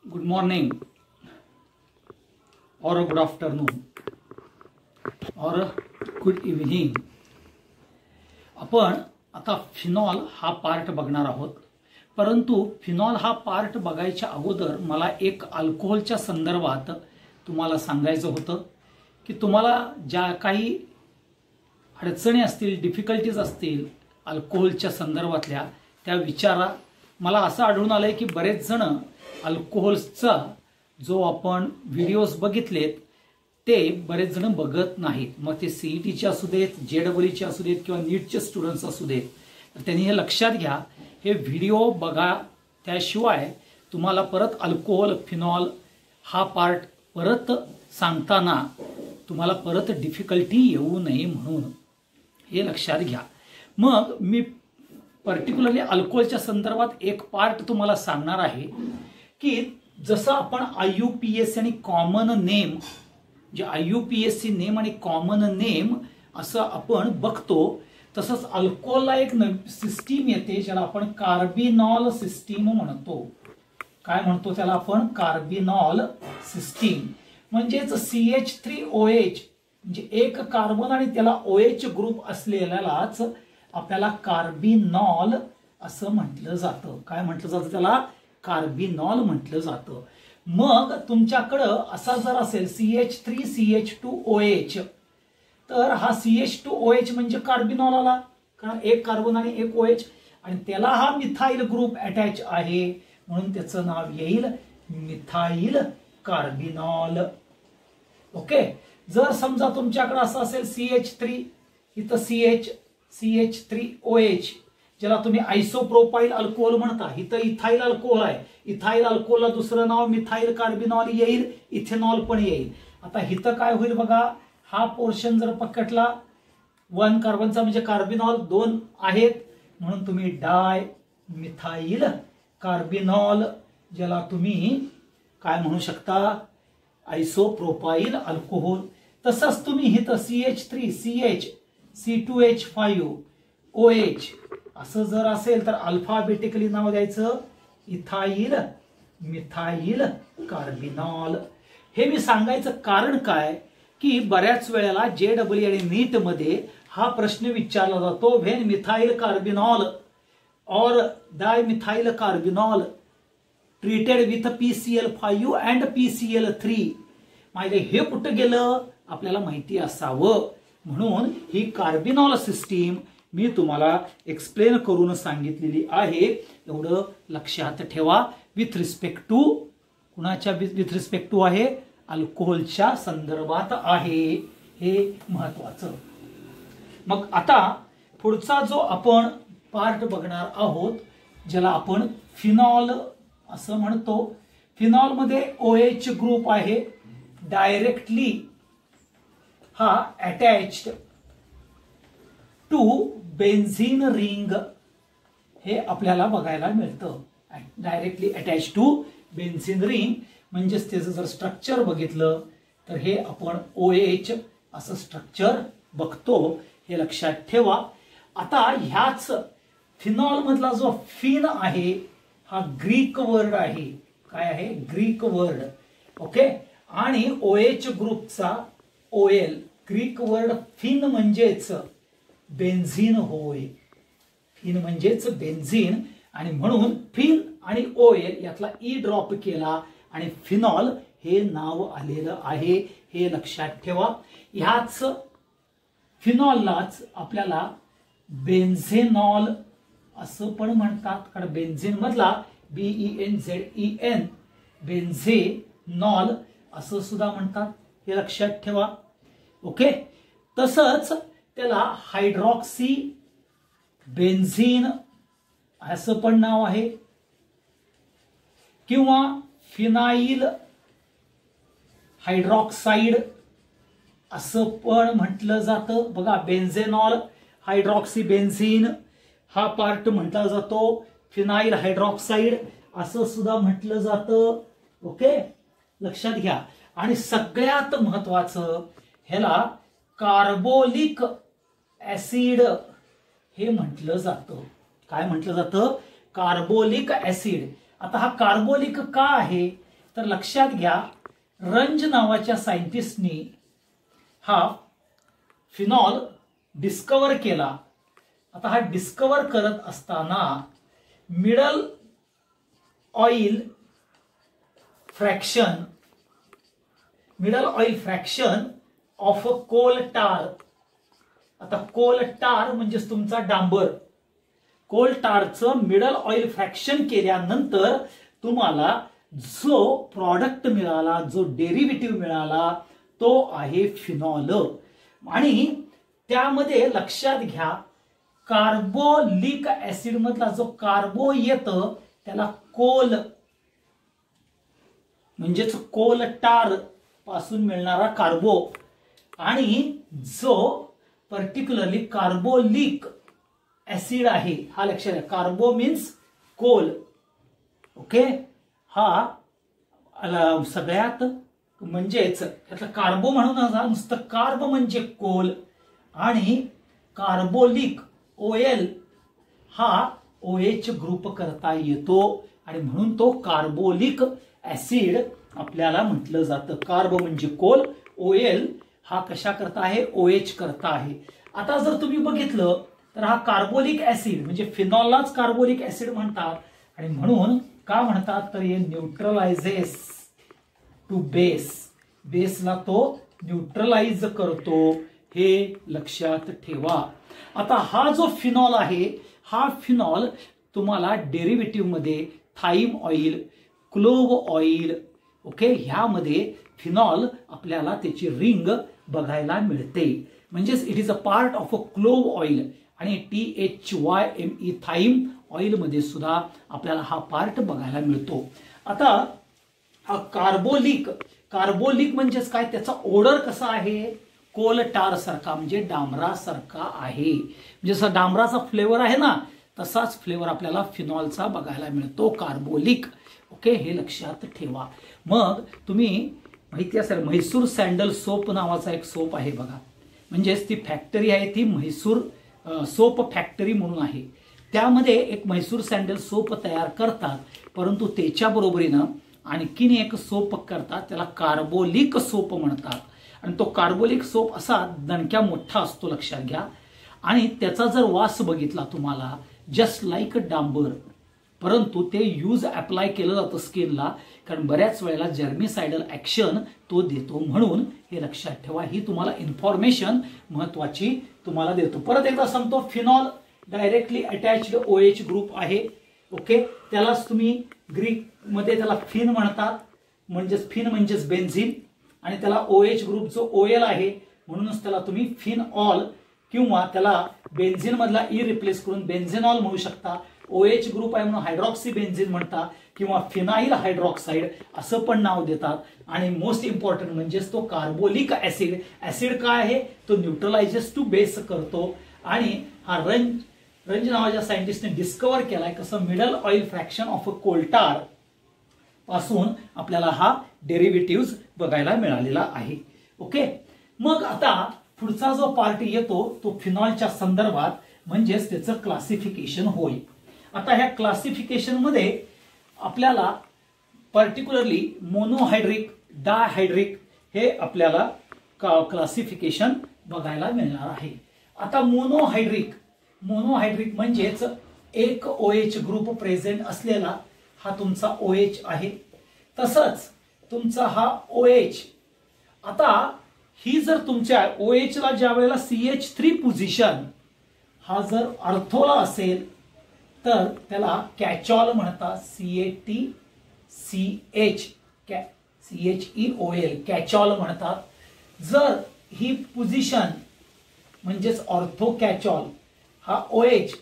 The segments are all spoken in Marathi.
गुड मॉर्निंग और गुड आफ्टरनून और गुड इव्हनिंग। आपण आता फिनॉल हा पार्ट बघणार आहोत, परंतु फिनॉल हा पार्ट बघायच्या अगोदर मला एक अल्कोहोलच्या संदर्भात तुम्हाला सांगायचं होतं की तुम्हाला ज्या काही अडचणी असतील, डिफिकल्टीज असतील अल्कोहोलच्या संदर्भातल्या, त्या विचारा। मला असं आढळून आलंय की बरेच जण अल्कोहोलचा जो आपण व्हिडिओज बघितलेत ते बरेच जण बघत नाहीत। मग ते सीईटीचे असू देत, जेडब्ल्यूचे असू देत किंवा नीटचे स्टुडंट्स असू देत, तर त्यांनी हे लक्षात घ्या, हे व्हिडिओ बघा, त्याशिवाय तुम्हाला परत अल्कोहोल फिनॉल हा पार्ट परत सांगताना तुम्हाला परत डिफिकल्टी येऊ नये म्हणून हे लक्षात घ्या। मग मी पर्टिक्युलरली अल्कोहोलच्या संदर्भात एक पार्ट तुम्हाला सांगणार आहे की जसं आपण IUPAC आणि कॉमन नेम, जे IUPAC नेम आणि कॉमन नेम असं आपण बघतो, तसंच अल्कोहोलला एक सिस्टीम येते ज्याला आपण कार्बिनॉल सिस्टीम म्हणतो। काय म्हणतो त्याला आपण? Carbinol system. म्हणजेच CH3OH म्हणजे एक कार्बन आणि त्याला OH ग्रुप असलेल्यालाच आपल्याला कार्बिनॉल असं म्हटलं जातं। काय म्हटलं जातं त्याला? कार्बिनॉल म्हटलं जातं। मग तुमच्याकडं असा जर असेल CH3CH2OH, तर हा CH2OH म्हणजे कार्बिनॉल आला, कारण एक कार्बन आणि एक OH, आणि त्याला हा मिथाइल ग्रुप अटॅच आहे म्हणून त्याचं नाव येईल मिथाइल कार्बिनॉल। ओके। जर समजा तुमच्याकडे असं असेल CH3, इथं CH3OH ज्याला तुम्ही आयसोप्रोपाइल अल्कोहोल म्हणता, इथं इथाइल अल्कोहोल आहे, इथाइल अल्कोहोलला दुसरं नाव मिथाइल कार्बिनॉल येईल, इथेनॉल पण येईल। आता इथं काय होईल बघा, हा पोर्शन जर पकडला 1 कार्बनचा म्हणजे कार्बिनॉल 2 आहेत, म्हणून तुम्ही डाय मिथाइल कार्बिनॉल ज्याला तुम्ही काय म्हणू शकता, आयसोप्रोपाइल अल्कोहोल। तसंच तुम्ही इथं CH3CH C2H5OH असं जर असेल तर अल्फाबेटिकली नाव द्यायचं इथाइल मिथाइल कार्बिनॉल। हे मी सांगायचं कारण काय की बऱ्याच वेळेला जेडब्ल्यू आणि नीट मध्ये हा प्रश्न विचारला जातो, व्हेन मिथाइल कार्बिनॉल और dimethyl carbinol treated with PCl5 and PCl3, म्हणजे हे कुठं गेलं आपल्याला माहिती असावं म्हणून ही कार्बिनॉल सिस्टीम मी तुम्हाला एक्सप्लेन करून सांगितलेली आहे। एवढं लक्षात ठेवा। विथ रिस्पेक्ट टू कुणाच्या विथ रिस्पेक्ट टू आहे? अल्कोहोलच्या संदर्भात आहे, हे महत्वाचं। मग आता पुढचा जो आपण पार्ट बघणार आहोत ज्याला आपण फिनॉल असं म्हणतो। फिनॉल मध्ये OH ग्रुप आहे, डायरेक्टली हा अटॅच्ड टू बेन्झीन रिंग, हे आपल्याला बघायला मिळतं। Directly attach to benzene ring म्हणजेच त्याचं जर स्ट्रक्चर बघितलं तर हे आपण OH असं स्ट्रक्चर बघतो, हे लक्षात ठेवा। आता ह्याच फिनॉल मधला जो फिन आहे हा ग्रीक वर्ड आहे। काय आहे? Greek word. ओके। आणि OH ग्रुपचा OL, ग्रीक वर्ड फिन म्हणजेच बेन्झीन होय, फिन म्हणजेच बेन्झीन, आणि म्हणून फिन आणि OL यातला E ड्रॉप केला आणि फिनॉल हे नाव आलेलं आहे, हे लक्षात ठेवा। ह्याच फिनॉललाच आपल्याला बेन्झेनॉल असं पण म्हणतात, कारण बेन्झीन मधला BENZEN बेन्झेनॉल असं सुद्धा म्हणतात, हे लक्षात ठेवा। ओके। तसंच त्याला हायड्रॉक्सी बेन्झीन असं पण नाव आहे, किंवा फिनाइल हायड्रॉक्साइड असं पण म्हटलं जातं। बघा, बेन्झेनॉल, हायड्रॉक्सी बेन्झीन हा पार्ट म्हटला जातो, फिनाइल हायड्रॉक्साइड असं सुद्धा म्हटलं जातं। ओके, लक्षात घ्या। आणि सगळ्यात महत्वाचं, ह्याला कार्बोलिक ऍसिड हे म्हटलं जातं। काय म्हटलं जातं? Carbolic acid. आता हा कार्बोलिक का आहे तर लक्षात घ्या, रंज नावाच्या सायंटिस्टनी हा फिनॉल डिस्कवर केला. आता हा डिस्कवर करत असताना middle oil fraction of coal tar. आता कोल टार म्हणजे तुमचा डांबर. कोल टारचं मिडल ऑइल फ्रॅक्शन केल्यानंतर तुम्हाला जो प्रॉडक्ट मिळाला, जो डेरिव्हेटिव्ह मिळाला, तो आहे फिनॉल. आणि त्यामध्ये लक्षात घ्या, कार्बोलिक ऍसिड मधला जो कार्बो येतं त्याला कोल म्हणजेच कोल टार पासून मिळणारा कार्बो, आणि जो पर्टिक्युलरली कार्बोलिक ऍसिड आहे, हा लक्षात घ्या, कार्बो मीन्स कोल. ओके, हा सगळ्यात म्हणजेच त्यातला कार्बो म्हणून नुसतं कार्ब म्हणजे कोल, आणि कार्बोलिक OL हा OH ग्रुप करता येतो, आणि म्हणून तो कार्बोलिक ऍसिड आपल्याला म्हटलं जातं. कार्ब म्हणजे कोल, OL हा कशा करता आहे, OH करता आहे. आता जर तुम्ही बघितलं तर हा कार्बोलिक ऍसिड म्हणजे फिनॉललाच कार्बोलिक ऍसिड म्हणतात, आणि म्हणून का म्हणतात तर हे न्यूट्रलायझेस टू बेस, बेसला तो न्यूट्रलाइज करतो, हे लक्षात ठेवा. आता हा जो फिनॉल आहे, हा फिनॉल तुम्हाला डेरिव्हेटिव्ह मध्ये thyme oil, clove oil, okay, ह्यामध्ये फिनॉल आपल्याला त्याची रिंग बघायला मिळते. म्हणजेच it is a part of a clove oil, आणि THYME थाईम ऑइल मध्ये सुद्धा आपल्याला हा पार्ट बघायला मिळतो. आता हा कार्बोलिक म्हणजेच काय, त्याचा ओडर कसा आहे, कोल टार सारखा म्हणजे डांबरासारखा आहे. म्हणजे जसा डांबराचा फ्लेवर आहे ना, तसाच फ्लेवर आपल्याला फिनॉलचा बघायला मिळतो, कार्बोलिक. ओके, हे लक्षात ठेवा. मग तुम्ही माहिती असेल, म्हैसूर सँडल सोप नावाचा एक सोप आहे बघा. म्हणजेच ती फॅक्टरी आहे, ती म्हैसूर सोप फॅक्टरी म्हणून आहे. त्यामध्ये एक म्हैसूर सँडल सोप तयार करतात, परंतु त्याच्या बरोबरीनं आणखीन एक सोप करतात, त्याला कार्बोलिक सोप म्हणतात. आणि तो कार्बोलिक सोप असा दणक्या मोठा असतो, लक्षात घ्या. आणि त्याचा जर वास बघितला तुम्हाला, जस्ट लाईक डांबर, परंतु ते यूज अप्लाय केलं जातं स्किनला, कारण बऱ्याच वेळेला जर्मिसायडल ऍक्शन तो देतो. म्हणून हे लक्षात ठेवा, ही तुम्हाला इन्फॉर्मेशन महत्वाची तुम्हाला देतो. परत एकदा सांगतो, phenol directly attached OH group आहे. ओके, त्यालाच तुम्ही ग्रीक मध्ये त्याला फिन म्हणतात, म्हणजेच फिन म्हणजेच बेन्झिन, आणि त्याला OH ग्रुप जो OL आहे म्हणूनच त्याला तुम्ही फिनऑल, किंवा त्याला बेन्झिन मधला ई रिप्लेस करून बेन्झेनॉल म्हणू शकता. OH ग्रुप आहे म्हणून हायड्रॉक्सी बेन्झिन म्हणता, किंवा फिनाइल हायड्रॉक्साइड असं पण नाव देतात. आणि मोस्ट इम्पॉर्टंट म्हणजेच तो कार्बोलिक ऍसिड. ऍसिड काय आहे, तो न्यूट्रलाइजेस टू बेस करतो. आणि हा रंज नावाच्या सायंटिस्टने डिस्कवर केलाय, कसं middle oil fraction of a coal tar पासून आपल्याला हा डेरिव्हेटिव्ह बघायला मिळालेला आहे. ओके, मग आता पुढचा जो पार्ट येतो तो फिनॉलच्या संदर्भात, म्हणजेच त्याचं क्लासिफिकेशन होईल. आता ह्या क्लासिफिकेशन मध्ये आपल्याला पर्टिक्युलरली मोनोहायड्रिक, डायहायड्रिक हे आपल्याला क्लासिफिकेशन बघायला मिळणार आहे. आता मोनोहायड्रिक म्हणजेच एक OH ग्रुप प्रेझेंट असलेला हा तुमचा OH आहे. तसंच तुमचा हा OH, आता ही जर तुमच्या OH ला ज्या वेळेला CH3 पोझिशन हा जर अर्थोला असेल तर त्याला कॅचॉल म्हणतात, CHEOL कॅचॉल म्हणतात. जर ही पोझिशन म्हणजेच ऑर्थो कॅचॉल हा OH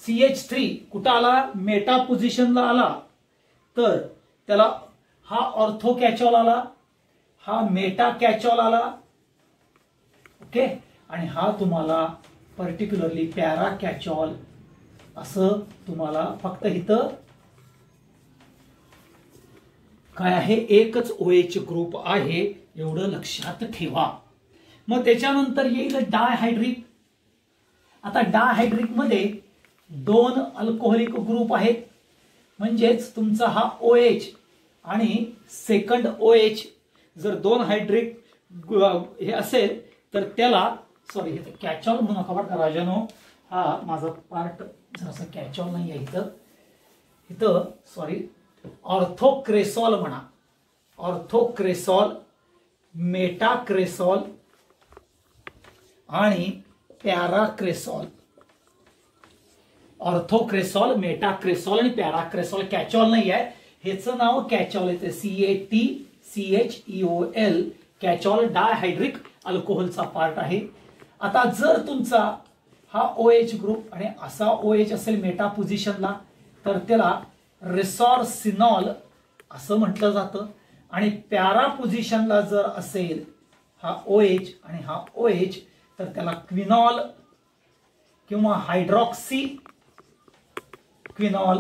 CH3 कुठं आला, मेटा पोझिशनला आला तर त्याला हा ऑर्थो कॅचॉल आला, हा मेटा कॅचॉल आला. ओके, आणि हा तुम्हाला पर्टिक्युलरली पॅरा कॅचॉल असं तुम्हाला फक्त इथं काय आहे, एकच OH ग्रुप आहे, एवढं लक्षात ठेवा. मग त्याच्यानंतर येईल डायहायड्रिक. आता डायहायड्रिक मध्ये 2 अल्कोहोलिक ग्रुप आहेत, म्हणजेच तुमचा हा OH आणि सेकंड OH जर दोन हायड्रिक हे असेल तर त्याला सॉरी हे कॅचॉल म्हणू नका बरं का राजानो, हा माझा पार्ट जरासा कॅचॉल नाही आहे इथं सॉरी ऑर्थोक्रेसॉल म्हणा, ऑर्थोक्रेसॉल, मेटाक्रेसॉल आणि पॅराक्रेसॉल. ऑर्थोक्रेसॉल, मेटाक्रेसॉल आणि पॅराक्रेसॉल. कॅचॉल नाही आहे, ह्याचं नाव कॅचॉल येते, CATCHEOL. कॅचॉल डायहायड्रिक अल्कोहोलचा पार्ट आहे. आता जर तुमचा हा OH ग्रुप आणि असा OH असेल मेटा पोझिशनला तर त्याला रेसॉर्सिनॉल असं म्हटलं जातं. आणि पॅरा पोझिशनला जर असेल हा OH आणि हा OH तर त्याला क्विनॉल किंवा हायड्रॉक्सी क्विनॉल,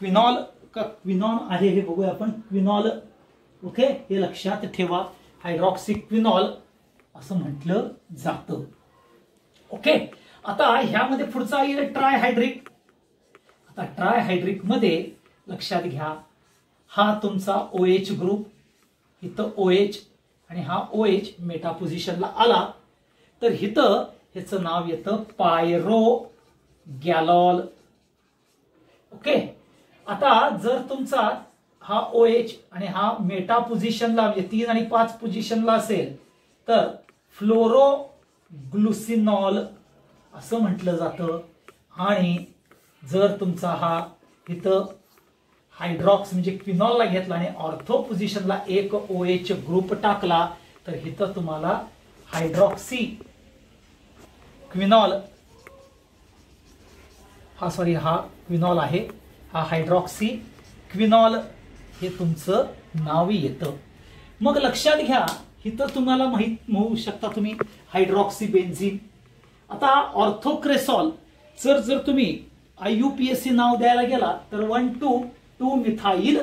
क्विनॉल का क्विनॉल आहे हे बघूया आपण. क्विनॉल, ओके, हे लक्षात ठेवा, हायड्रॉक्सी क्विनॉल असं म्हटलं जातं. ओके, आता ह्यामध्ये पुढचा येईल ट्रायहायड्रिक. आता ट्रायहायड्रिक मध्ये लक्षात घ्या, हा तुमचा OH ग्रुप, इथं OH आणि हा OH मेटा पोझिशनला आला तर इथं ह्याचं नाव येतं पायरोगॅलॉल. ओके, आता जर तुमचा हा OH आणि हा मेटा पोझिशनला म्हणजे 3 आणि 5 पोझिशनला असेल तर फ्लोरोग्लुसिनॉल असं म्हटलं जातं. आणि जर तुमचा हा इथं हायड्रॉक्स म्हणजे क्विनॉलला घेतला आणि ऑर्थो पोझिशनला एक OH ग्रुप टाकला तर इथं तुम्हाला हायड्रॉक्सी क्विनॉल, हा सॉरी हा क्विनॉल आहे, हा हायड्रॉक्सी क्विनॉल हे तुमचं नाव येतं. मग लक्षात घ्या, इथं तुम्हाला माहित होऊ शकता तुम्ही हायड्रॉक्सी बेन्झीन. आता ऑर्थोक्रेसॉल जर तुम्ही IUPAC नाव द्यायला गेला तर 1,2,2 मिथाइल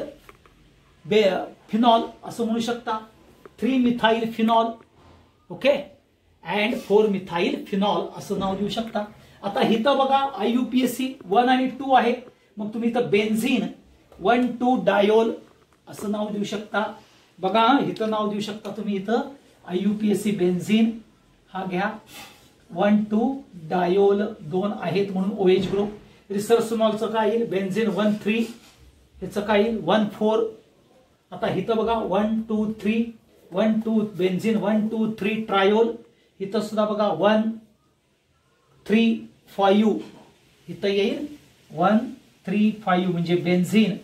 फिनॉल असं म्हणू शकता, 3 methyl phenol, okay, and 4 methyl phenol असं नाव देऊ शकता. आता इथं बघा IUPAC 1 आणि 2 आहे, मग तुम्ही इथं बेन्झीन 1,2 डायोल असं नाव देऊ शकता. बघा इथं नाव देऊ शकता तुम्ही, इथं IUPAC बेन्झीन हा घ्या, 1,2 डायोल 2 आहेत म्हणून OH ग्रुप. रिसर्सनॉलचं काय येईल, बेन्झीन 1,3, ह्याचं काय येईल 1,4. आता इथं बघा 1,2,3, 1,2 बेन्झीन 1,2,3 ट्रायोल. इथं सुद्धा बघा 1,3,5 इथं येईल 1,3,5 म्हणजे बेन्झीन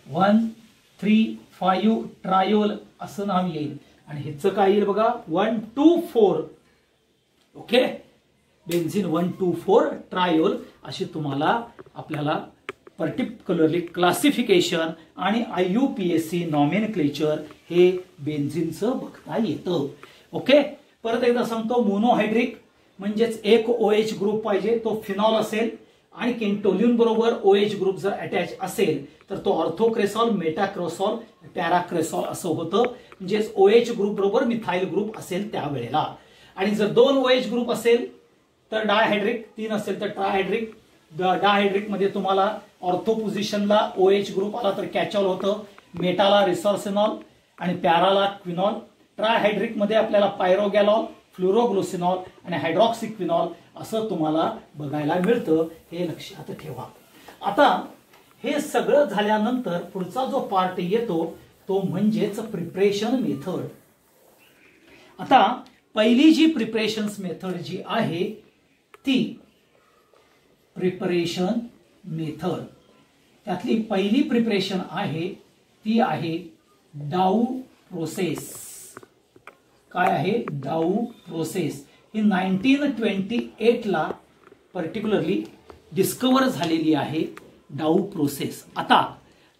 1,3,5 ट्रायोल असं नाव येईल. आणि ह्याचं काय येईल बघा 1,2,4, ओके, बेन्झीन 1,2,4 ट्रायोल. अशी तुम्हाला आपल्याला पर्टिक्युलरली क्लासिफिकेशन आणि IUPAC नॉमेनक्लेचर हे बेन्झीनचं बघता येतं. ओके, परत एकदा सांगतो, मोनोहायड्रिक म्हणजेच एक OH ग्रुप पाहिजे, तो फिनॉल असेल आणि केंटोल्युन बरोबर OH ग्रुप जर अटॅच असेल तर तो ऑर्थोक्रेसॉल, मेटाक्रेसॉल, पॅराक्रेसॉल असं होतं. म्हणजेच OH ग्रुप बरोबर मिथाइल ग्रुप असेल त्यावेळेला. आणि जर 2 OH ग्रुप असेल तर डायहायड्रिक, 3 असेल तर ट्रायहायड्रिक. डायहायड्रिक मध्ये तुम्हाला ऑर्थो पोझिशनला OH ग्रुप आला तर कॅचॉल होतं, मेटाला रिसॉर्सिनॉल आणि पॅराला क्विनॉल. ट्रायहायड्रिक मध्ये आपल्याला पायरोगॅलॉल, फ्लोरोग्लुसिनॉल आणि हायड्रॉक्सिक्विनॉल असं तुम्हाला बघायला मिळतं, हे लक्षात ठेवा. आता हे सगळं झाल्यानंतर पुढचा जो पार्ट येतो तो म्हणजेच प्रिपरेशन मेथड. आता पहिली जी प्रिपरेशन मेथड जी आहे ती प्रिपरेशन मेथड, त्यातली पहिली प्रिपरेशन आहे ती आहे डाऊ प्रोसेस. काय आहे डाऊ प्रोसेस? ही 1928 ला पर्टिक्युलरली डिस्कवर झालेली आहे डाऊ प्रोसेस. आता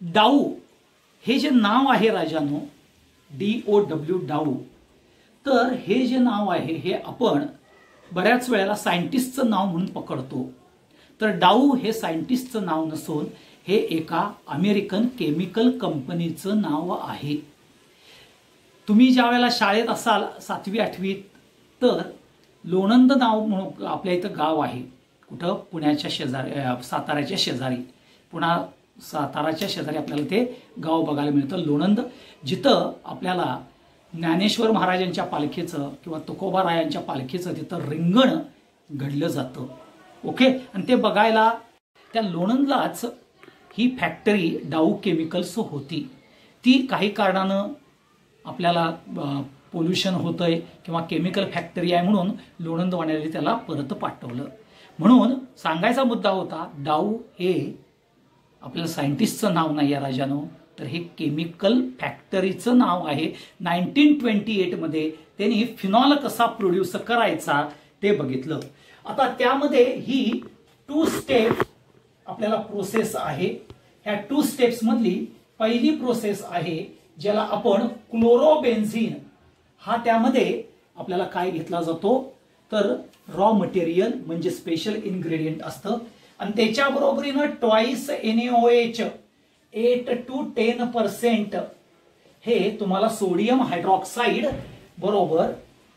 डाऊ हे जे नाव आहे राजानो, DOW डाऊ, तर हे जे नाव आहे हे आपण बऱ्याच वेळेला सायंटिस्टचं नाव म्हणून पकडतो. तर डाऊ हे सायंटिस्टचं नाव नसून हे एका अमेरिकन केमिकल कंपनीचं नाव आहे. तुम्ही ज्या वेळेला शाळेत असाल 7वी 8वी तर लोणंद नाव म्हणून आपल्या इथं गाव आहे. कुठं पुण्याच्या शेजारी, साताऱ्याच्या शेजारी, पुन्हा साताराच्या शेजारी आपल्याला ते गाव बघायला मिळतं लोणंद, जिथं आपल्याला ज्ञानेश्वर महाराजांच्या पालखीचं किंवा तुकोबारायांच्या पालखीचं तिथं रिंगण घडलं जातं. ओके, आणि ते बघायला त्या लोणंदलाच ही फॅक्टरी डाऊ केमिकल्स होती. ती काही कारणानं आपल्याला पोल्युशन होतंय किंवा केमिकल फॅक्टरी आहे म्हणून लोणंदवाड्याने त्याला परत पाठवलं. म्हणून सांगायचा मुद्दा होता, डाऊ हे आपल्याला सायंटिस्टचं नाव नाही आहे राजानो, तर हे केमिकल फॅक्टरीचं नाव आहे. 1928 मध्ये त्यांनी फिनॉल कसा प्रोड्यूस करायचा ते बघितलं. आता त्यामध्ये ही 2 स्टेप आपल्याला प्रोसेस आहे. ह्या 2 स्टेप्स मधली पहिली प्रोसेस आहे ज्याला आपण क्लोरोबेन्झीन, हा त्यामध्ये आपल्याला काय घेतला जातो तर रॉ मटेरियल म्हणजे स्पेशल इन्ग्रेडियंट असतं, आणि त्याच्या बरोबरीनं ट्वाइस NaOH 8 to 10% हे तुम्हाला सोडियम हायड्रॉक्साईड बरोबर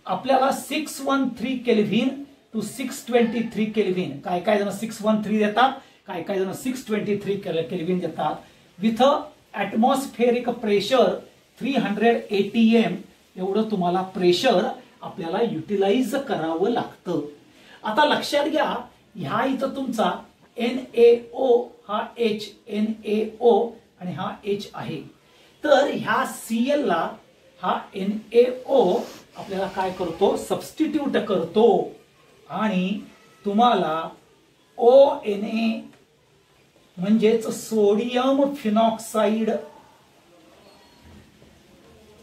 आपल्याला 613 केल्व्हिन टू 623 केल्व्हिन, काय काय जण 613 देतात, काय काय जण 623 केल्व्हिन देतात, विथ ॲटमॉस्फेरिक प्रेशर 300 ATM एवढं तुम्हाला प्रेशर आपल्याला युटिलाइज करावं लागतं. आता लक्षात घ्या, ह्या इथं तुमचा NaO हा H, NaO आणि हा H आहे, तर ह्या Cl ला हा NaO आपल्याला काय करतो सबस्टिट्यूट करतो, आणि तुम्हाला ONa म्हणजेच सोडियम फिनॉक्साइड,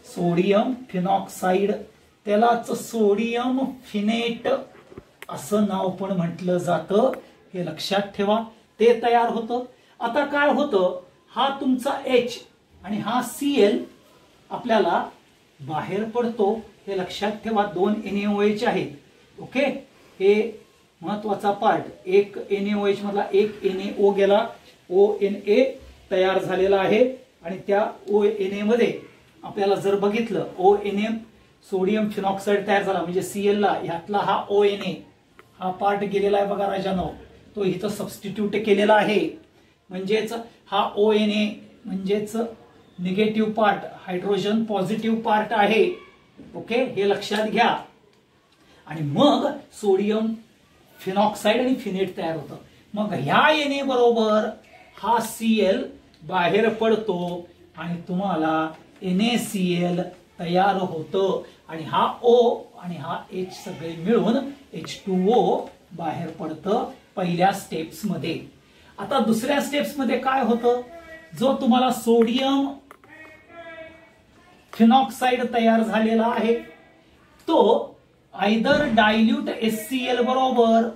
सोडियम फिनॉक्साइड त्यालाच सोडियम फिनेट असं नाव पण म्हटलं जातं, हे लक्षात ठेवा. ते तयार होतं. आता काय होतं, हा तुमचा H आणि हा Cl आपल्याला बाहेर पडतो, हे लक्षात ठेवा. 2 NaOH आहेत. ओके, हे महत्वाचा पार्ट. एक NaOH मधला एक NaO गेला, ONa तयार झालेला आहे, आणि त्या ONa मध्ये आपल्याला जर बघितलं ONa सोडियम फिनॉक्साइड तयार झाला, म्हणजे Cl ला ह्यातला हा ONa हा पार्ट गेलेला आहे बघा राजानो, तो इथं सबस्टिट्यूट केलेला आहे. म्हणजेच हा ONa म्हणजेच negative part, hydrogen positive part आहे. ओके, हे लक्षात घ्या. आणि मग सोडियम फिनॉक्साइड आणि फिनेट तयार होतं. मग ह्या Na बरोबर हा Cl बाहेर पडतो आणि तुम्हाला NaCl तयार होतं, आणि हा O आणि हा H सगळे मिळून H2O बाहेर पडतं पहिल्या स्टेप्स मध्ये. आता दुसऱ्या स्टेप्स मध्ये काय होतं, जो तुम्हाला सोडियम फिनॉक्साइड तयार झालेला आहे तो आयदर डायल्यूट HCl बरोबर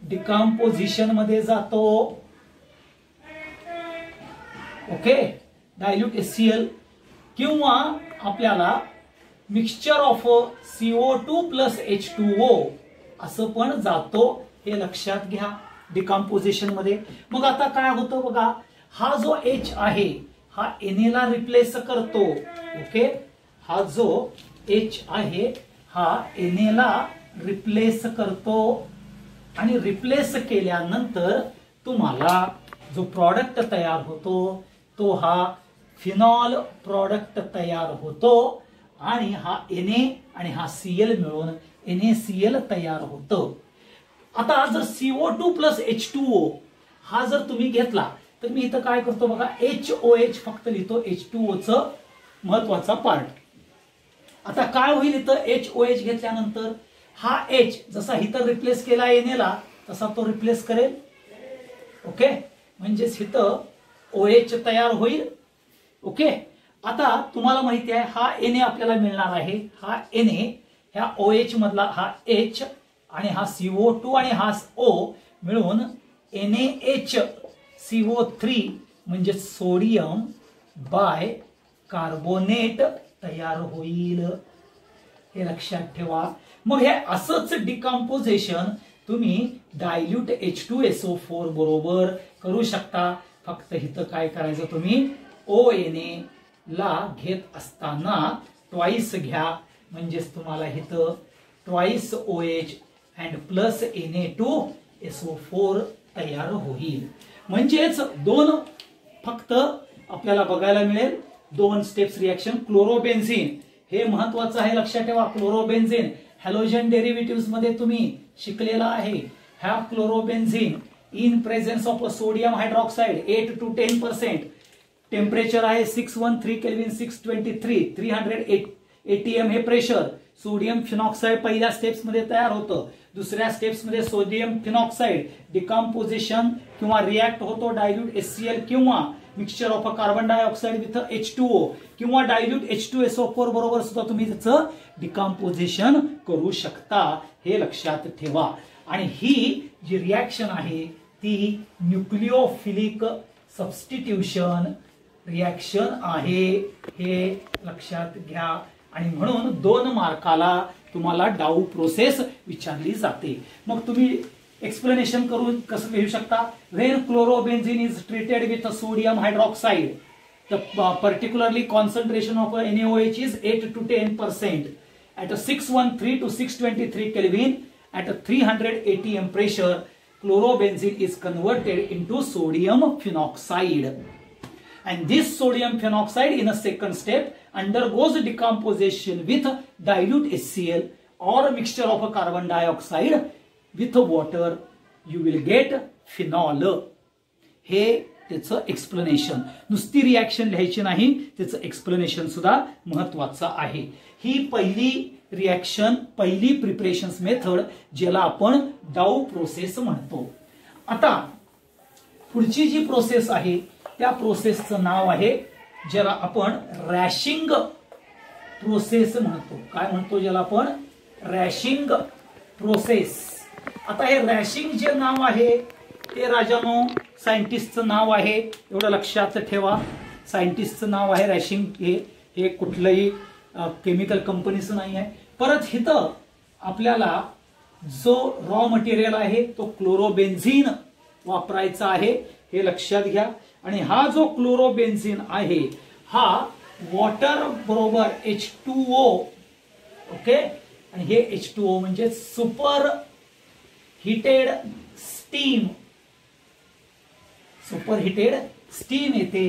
डिकम्पोजिशन मध्ये जातो. ओके, डायल्यूट HCl, किंवा आपल्याला mixture of CO2 plus H2O असं पण जातो, हे लक्षात घ्या डिकम्पोजिशन मध्ये. मग आता काय होतं बघा, हा जो H आहे हा Na ला रिप्लेस करतो. ओके, हा जो H आहे हा Na ला रिप्लेस करतो, आणि रिप्लेस केल्यानंतर तुम्हाला जो प्रॉडक्ट तयार होतो तो हा फिनॉल प्रॉडक्ट तयार होतो, आणि हा Na आणि हा Cl मिळून NaCl तयार होतं. आता जर CO2 प्लस H2O हा जर तुम्ही घेतला तर मी इथं काय करतो बघा, HOH फक्त लिहितो, H2O चं महत्वाचा पार्ट. आता काय होईल इथं HOH घेतल्यानंतर हा H जसा इथं रिप्लेस केला Na ला तसा तो रिप्लेस करेल. ओके, म्हणजेच इथं OH तयार होईल. ओके, आता तुम्हाला माहिती आहे हा Na आपल्याला मिळणार आहे. हा Na ह्या OH मधला हा H आणि हा CO2 आणि हा O मिळून NaHCO3 म्हणजे सोडियम बाय कार्बोनेट तयार होईल, हे लक्षात ठेवा. मग हे असंच डिकम्पोजिशन तुम्ही डायल्यूट H2SO4 बरोबर करू शकता. फक्त इथं काय करायचं, तुम्ही ONa ला घेत असताना ट्वाइस घ्या, म्हणजेच तुम्हाला इथं twice OH and plus Na2 SO4 तयार होईल. म्हणजेच फक्त आपल्याला बघायला मिळेल 2 स्टेप्स रिएक्शन. क्लोरोबेन्झीन हे महत्वाचं आहे, लक्षात ठेवा. क्लोरोबेन्झीन हॅलोजन डेरिव्हेटिव्ह मध्ये तुम्ही शिकलेला आहे. ह्या chlorobenzene in presence of sodium hydroxide 8 to 10%. Temperature आहे 613 केल्विन, 623, 300 ATM हे प्रेशर. सोडियम फिनॉक्साइड पहिल्या स्टेप्स मध्ये तयार होतं. दुसऱ्या स्टेप्स मध्ये सोडियम फिनॉक्साइड डिकम्पोजिशन किंवा रिएक्ट होतो डायल्यूट HCl किंवा mixture of carbon dioxide with H2O किंवा डायल्यूट H2SO4 बरोबर सुद्धा तुम्ही त्याचं डिकम्पोजिशन करू शकता. हे लक्षात ठेवा. आणि ही जी रिएक्शन आहे ती न्यूक्लिओफिलिक सबस्टिट्यूशन रिएक्शन आहे, हे लक्षात घ्या. आणि म्हणून 2 मार्काला तुम्हाला डाऊ प्रोसेस विचारली जाते. मग तुम्ही एक्सप्लेनेशन करून कसं लिहू शकता. When chlorobenzene is treated with sodium hydroxide, the particularly concentration of NaOH is 8 to 10%. at a 613 to 623 Kelvin at a 300 ATM pressure, chlorobenzene is converted into sodium phenoxide. And this sodium phenoxide in a second step undergoes decomposition with dilute HCl or a mixture of a carbon dioxide with water. You will get phenol. हे त्याचं एक्सप्लेनेशन. नुसती रिएक्शन लिहायची नाही, त्याचं एक्सप्लेनेशन सुद्धा महत्वाचं आहे. ही पहिली रिएक्शन, पहिली प्रिपरेशन मेथड ज्याला आपण डाऊ प्रोसेस म्हणतो. आता पुढची जी प्रोसेस आहे त्या प्रोसेसचं नाव आहे ज्याला आपण रॅशिंग प्रोसेस म्हणतो. काय म्हणतो ज्याला आपण? रॅशिंग प्रोसेस. आता हे रॅशिंग जे नाव आहे ते राजानो सायंटिस्टचं नाव आहे, एवढं लक्षात ठेवा. सायंटिस्टचं नाव आहे रॅशिंग. हे कुठलंही केमिकल कंपनीचं नाही आहे. परत इथं आपल्याला जो रॉ मटेरियल आहे तो क्लोरोबेन्झीन वापरायचा आहे, हे लक्षात घ्या. आणि हा जो क्लोरोबेन्झीन आहे हा वॉटर बरोबर H2O, ओके. आणि हे H2O म्हणजे super heated steam, superheated steam येते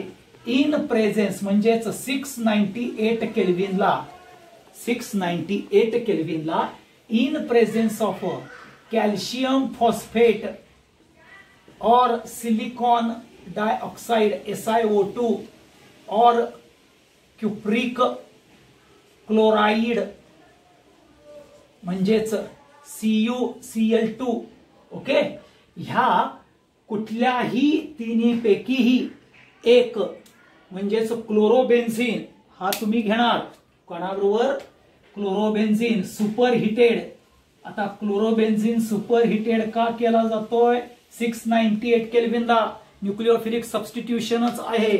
इन प्रेझेन्स म्हणजेच 698 केल्विनला, 698 केल्विनला in presence of calcium phosphate और सिलिकॉन डायऑक्साइड SiO2 और क्युप्रिक क्लोराइड म्हणजेच CuCl2, ओके. ह्या कुठल्याही तिन्हीपैकीही एक म्हणजेच क्लोरोबेन्झीन हा तुम्ही घेणार. कोणाबरोबर? क्लोरोबेन्झीन सुपर हिटेड. आता क्लोरोबेन्झीन सुपर हिटेड का केला जातोय? 698 केल्विनला. न्यूक्लिओफिलिक सबस्टिट्यूशनच आहे.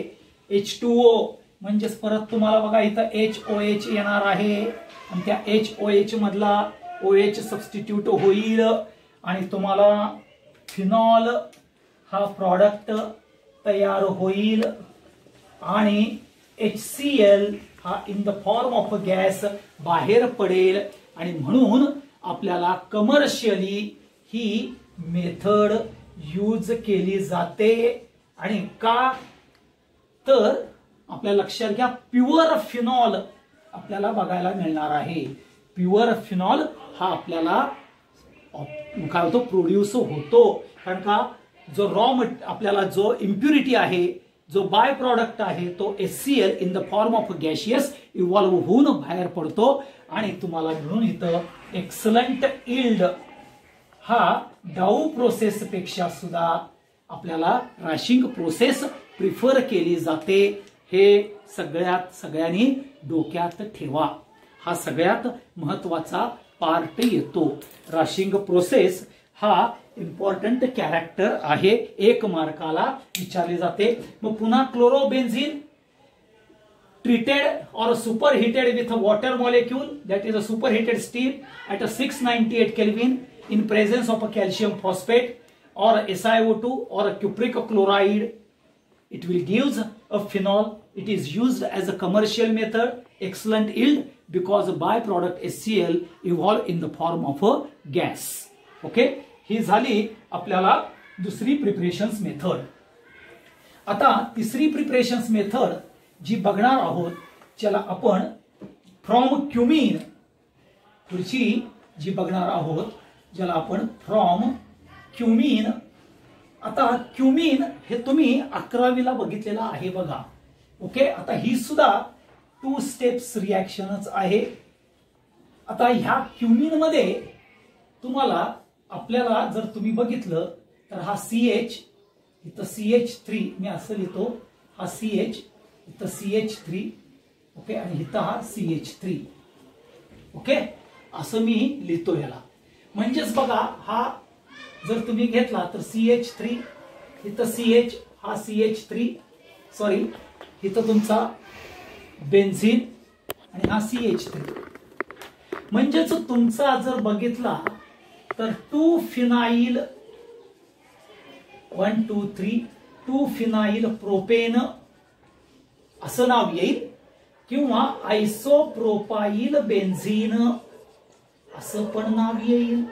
H2O म्हणजेच परत तुम्हाला बघा इथं HOH येणार आहे आणि त्या HOH मधला OH सबस्टिट्यूट होईल आणि तुम्हाला फिनॉल हा प्रॉडक्ट तयार होईल आणि HCl हा in the form of gas बाहेर पडेल. आणि म्हणून आपल्याला कमर्शियली ही मेथड यूज केली जाते. आणि का तर आपल्या लक्षात घ्या प्युअर फिनॉल आपल्याला बघायला मिळणार आहे. प्युअर फिनॉल हा आपल्याला काय होतो? प्रोड्यूस होतो. कारण का जो रॉ आपल्याला जो इम्प्युरिटी आहे, जो बाय प्रॉडक्ट आहे तो HCl in the form of gaseous evolve होऊन बाहेर पडतो आणि तुम्हाला मिळून इथं एक्सलंट इल्ड हा डाऊ प्रोसेस पेक्षा सुद्धा आपल्याला रॅशिंग प्रोसेस प्रिफर केली जाते. हे सगळ्यांनी डोक्यात ठेवा. हा सगळ्यात महत्वाचा पार्ट येतो. रॅशिंग प्रोसेस हा इम्पॉर्टंट कॅरेक्टर आहे, 1 मार्काला विचारले जाते. मग पुन्हा क्लोरोबेन्झीन treated or superheated with a water molecule, that is a superheated steam at a 698 Kelvin in presence of a calcium phosphate or a SiO2 or a cupric chloride. It will give a phenol. It is used as a commercial method, excellent yield because a byproduct HCl evolve in the form of a gas. Okay, ही झाली आपल्याला दुसरी प्रिपरेशन्स मेथड. आता तिसरी प्रिपरेशन्स मेथड जी बघणार आहोत, ज्याला आपण फ्रॉम क्युमिन, पुढची जी बघणार आहोत ज्याला आपण फ्रॉम क्युमिन. आता क्युमिन हे तुम्ही 11वीला बघितलेलं आहे बघा. ओके, आता ही सुद्धा 2 स्टेप्स रिॲक्शनच आहे. आता ह्या क्युमिन मध्ये तुम्हाला आपल्याला जर तुम्ही बघितलं तर हा CH, इथं CH3 मी असं लिहितो, हा CH, इथं CH3, ओके, आणि इथं हा CH3. ओके, असं मी लिहितो याला. म्हणजेच बघा, हा जर तुम्ही घेतला तर CH3, इथं CH, हा CH3, सॉरी इथं तुमचा बेन्झीन आणि हा CH3. म्हणजेच तुमचा जर बघितला तर 2 फिनाइल 1 2 3 2 फिनाइल प्रोपेन असं नाव येईल, किंवा आयसोप्रोपाइल बेन्झीन असं पण नाव येईल.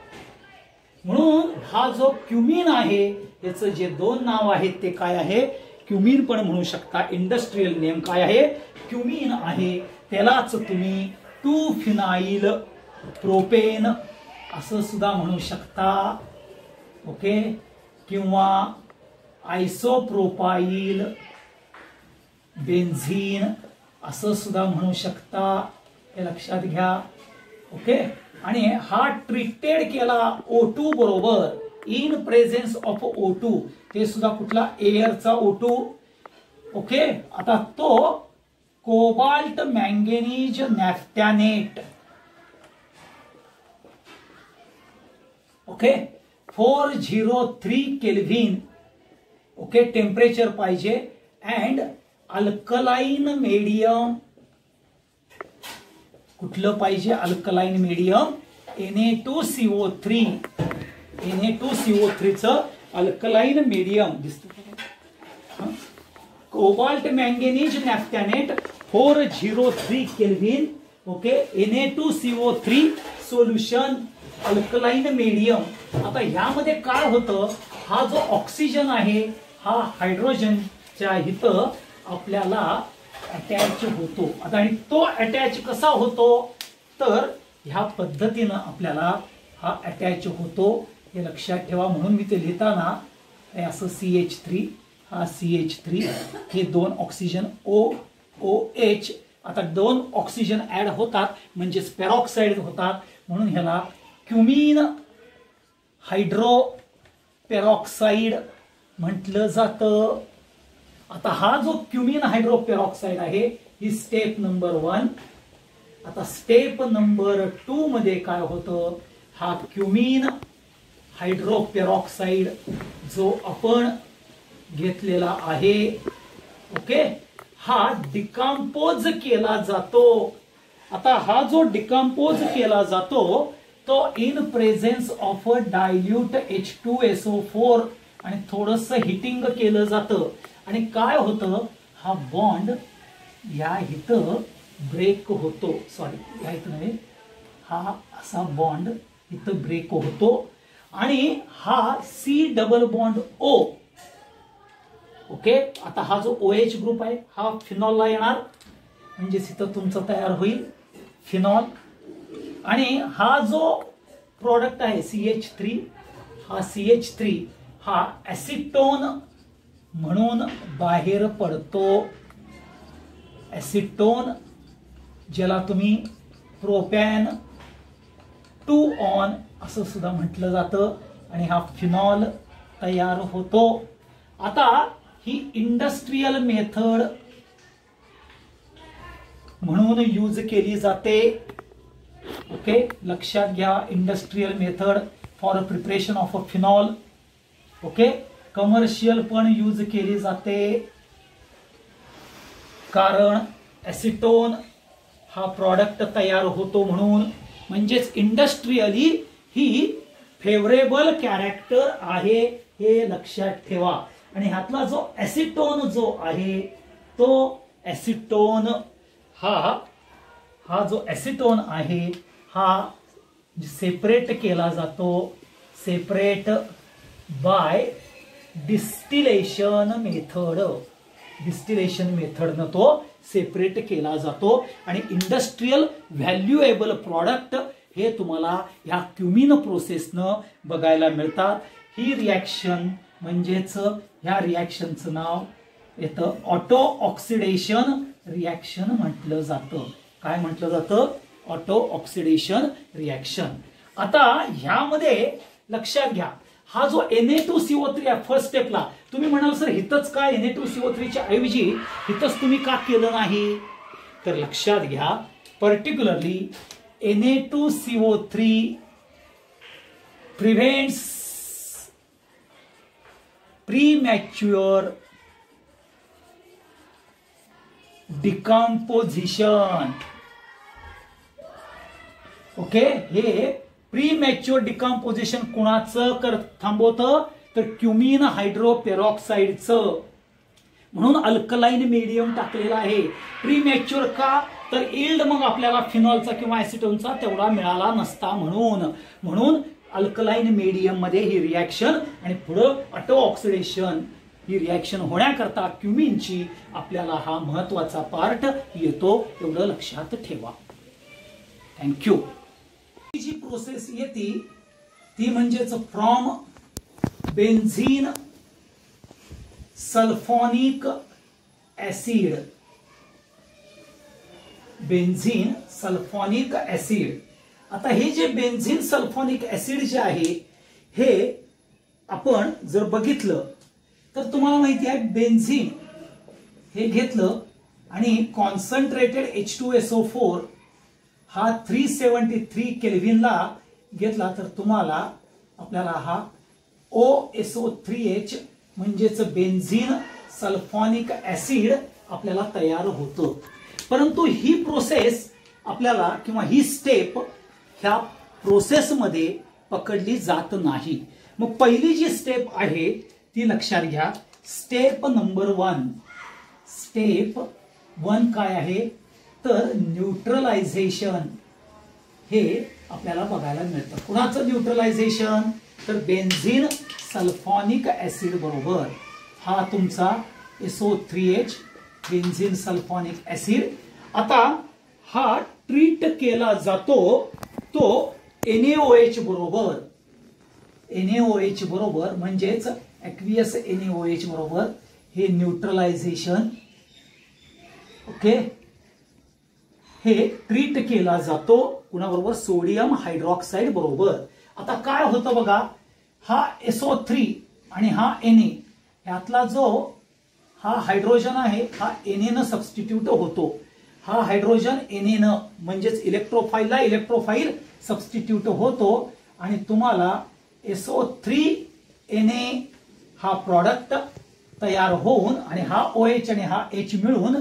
म्हणून हा जो क्युमिन आहे याचं जे 2 नाव आहेत ते काय आहे, क्युमिन पण म्हणू शकता. इंडस्ट्रियल नेम काय आहे, क्युमिन आहे. त्यालाच तुम्ही 2 फिनाइल प्रोपेन असं सुद्धा म्हणू शकता. ओके, किंवा आयसोप्रोपाइल बेन्झीन असं सुद्धा म्हणू शकता. हे लक्षात घ्या. ओके, आणि हा ट्रीटेड केला O2 बरोबर इन प्रेझेन्स ऑफ O2, ते सुद्धा कुठला, एअरचा O2. ओके, आता तो cobalt manganese naphthenate. Okay, 403 kelvin. Okay, temperature पाहिजे. अँड अल्कलाइन मीडियम, कुठलं पाहिजे, अल्कलाइन मीडियम Na2CO3. Na2CO3 चं अल्कलाइन मीडियम दिसतं. Cobalt manganese naphthenate 403 kelvin. Okay, Na2CO3 solution, alkaline medium. आता ह्यामध्ये काय होतं, हा जो ऑक्सिजन आहे हा हायड्रोजनच्या इथं आपल्याला अटॅच होतो. आता आणि तो अटॅच कसा होतो, तर ह्या पद्धतीनं आपल्याला हा अटॅच होतो. हे लक्षात ठेवा. म्हणून मी ते लिहिताना हे असं CH3, हा CH3, हे 2 ऑक्सिजन OH. आता 2 ऑक्सिजन ऍड होतात म्हणजेच पेरॉक्साइड होतात, म्हणून ह्याला क्युमिन हायड्रो पेरॉक्साइड म्हटलं जातं. आता हा जो क्युमिन हायड्रोपेरॉक्साइड आहे ही स्टेप नंबर 1. आता स्टेप नंबर 2 मध्ये काय होतं, हा क्युमिन हायड्रोपेरॉक्साइड जो आपण घेतलेला आहे, ओके, हा डिकम्पोज केला जातो. आता हा जो डिकम्पोज केला जातो तो in presence of dilute H2SO4 आणि थोडंसं हिटिंग केलं जातं. आणि काय होतं, हा बॉन्ड या इथं ब्रेक होतो. सॉरी, या इथं नव्हे, हा असा बॉन्ड इथं ब्रेक होतो. आणि हा C double bond O. Okay, आता हा जो OH ग्रुप आहे हा फिनॉलला येणार, म्हणजे इथं तुमचं तयार होईल फिनॉल. आणि हा जो प्रोडक्ट आहे CH3, हा CH3 हा ऍसिटोन म्हणून बाहेर पडतो. ऍसिटोन ज्याला तुम्ही प्रोपॅन 2 ऑन असं सुद्धा म्हटलं जातं. आणि हा फिनॉल तयार होतो. आता ही इंडस्ट्रियल मेथड म्हणून यूज केली जाते. ओके, लक्षात घ्या, industrial method for preparation of a phenol. Okay, commercial पण यूज केली जाते, कारण ऍसिटोन हा प्रॉडक्ट तयार होतो म्हणून. म्हणजेच इंडस्ट्रियली ही फेवरेबल कॅरेक्टर आहे, हे लक्षात ठेवा. आणि ह्यातला जो ऍसिटोन जो आहे तो ऍसिटोन हा जो ऍसिटोन आहे हा सेपरेट केला जातो. Separate by distillation method. Distillation मेथडनं तो सेपरेट केला जातो आणि इंडस्ट्रियल व्हॅल्युएबल प्रॉडक्ट हे तुम्हाला या क्युमिन प्रोसेसनं बघायला मिळतात. ही रिॲक्शन म्हणजेच ह्या रिॲक्शनचं नाव येतं ऑटो ऑक्सिडेशन रिॲक्शन म्हटलं जातं. काय म्हटलं जातं? Auto oxidation reaction. आता ह्यामध्ये लक्षात घ्या, हा जो Na2CO3 आहे फर्स्ट स्टेपला, तुम्ही म्हणाल सर हितच काय Na2CO3 च्या ऐवजी हितच तुम्ही का केलं नाही? तर लक्षात घ्या, particularly Na2CO3 prevents premature decomposition. Okay, हे प्रीमॅच्युअर डिकम्पोजिशन कोणाचं थांबवतं? तर क्युमिन हायड्रोपेरॉक्साईडचं. म्हणून अल्कलाईन मीडियम टाकलेला आहे. प्रीमॅच्युअर का? तर इल्ड मग आपल्याला फिनॉलचा किंवा ॲसिटोनचा तेवढा मिळाला नसता म्हणून अल्कलाईन मीडियम मध्ये ही रिॲक्शन आणि पुढं ऑटो ऑक्सिडेशन ही रिॲक्शन होण्याकरता क्युमिनची आपल्याला हा महत्वाचा पार्ट येतो. एवढं लक्षात ठेवा. थँक्यू. जी प्रोसेस येते ती म्हणजेच from benzene sulphonic acid. Benzene sulphonic acid. आता हे जे बेन्झीन सल्फोनिक ऍसिड जे आहे हे आपण जर बघितलं तर तुम्हाला माहिती आहे बेन्झीन हे घेतलं आणि कॉन्सन्ट्रेटेड H2SO4 हा 373 केल्व्हिनला घेतला तर तुम्हाला आपल्याला हा OSO3H म्हणजेच बेन्झीन सल्फोनिक ऍसिड आपल्याला तयार होतं. परंतु ही प्रोसेस आपल्याला किंवा ही स्टेप ह्या प्रोसेसमध्ये पकडली जात नाही. मग पहिली जी स्टेप आहे ती लक्षात घ्या. Step number 1. स्टेप 1 काय आहे? तर न्यूट्रलायझेशन हे आपल्याला बघायला मिळतं. कुणाचं न्यूट्रलायझेशन? तर बेन्झीन सल्फोनिक ऍसिड बरोबर हा तुमचा SO3H बेन्झीन सल्फोनिक ऍसिड. आता हा ट्रीट केला जातो तो NaOH बरोबर. NaOH बरोबर म्हणजेच ऍक्वियस NaOH बरोबर हे न्यूट्रलायझेशन ओके हे ट्रीट केला जातो. कुणाबरोबर? सोडियम हायड्रॉक्साईड बरोबर. आता काय होतं बघा, हा SO3 आणि हा Na यातला जो हा हायड्रोजन आहे हा Na न सबस्टिट्यूट होतो. हा हायड्रोजन Na न म्हणजेच इलेक्ट्रोफाईलला इलेक्ट्रोफाईल सबस्टिट्यूट होतो आणि तुम्हाला SO3Na हा प्रॉडक्ट तयार होऊन आणि हा OH आणि हा H मिळून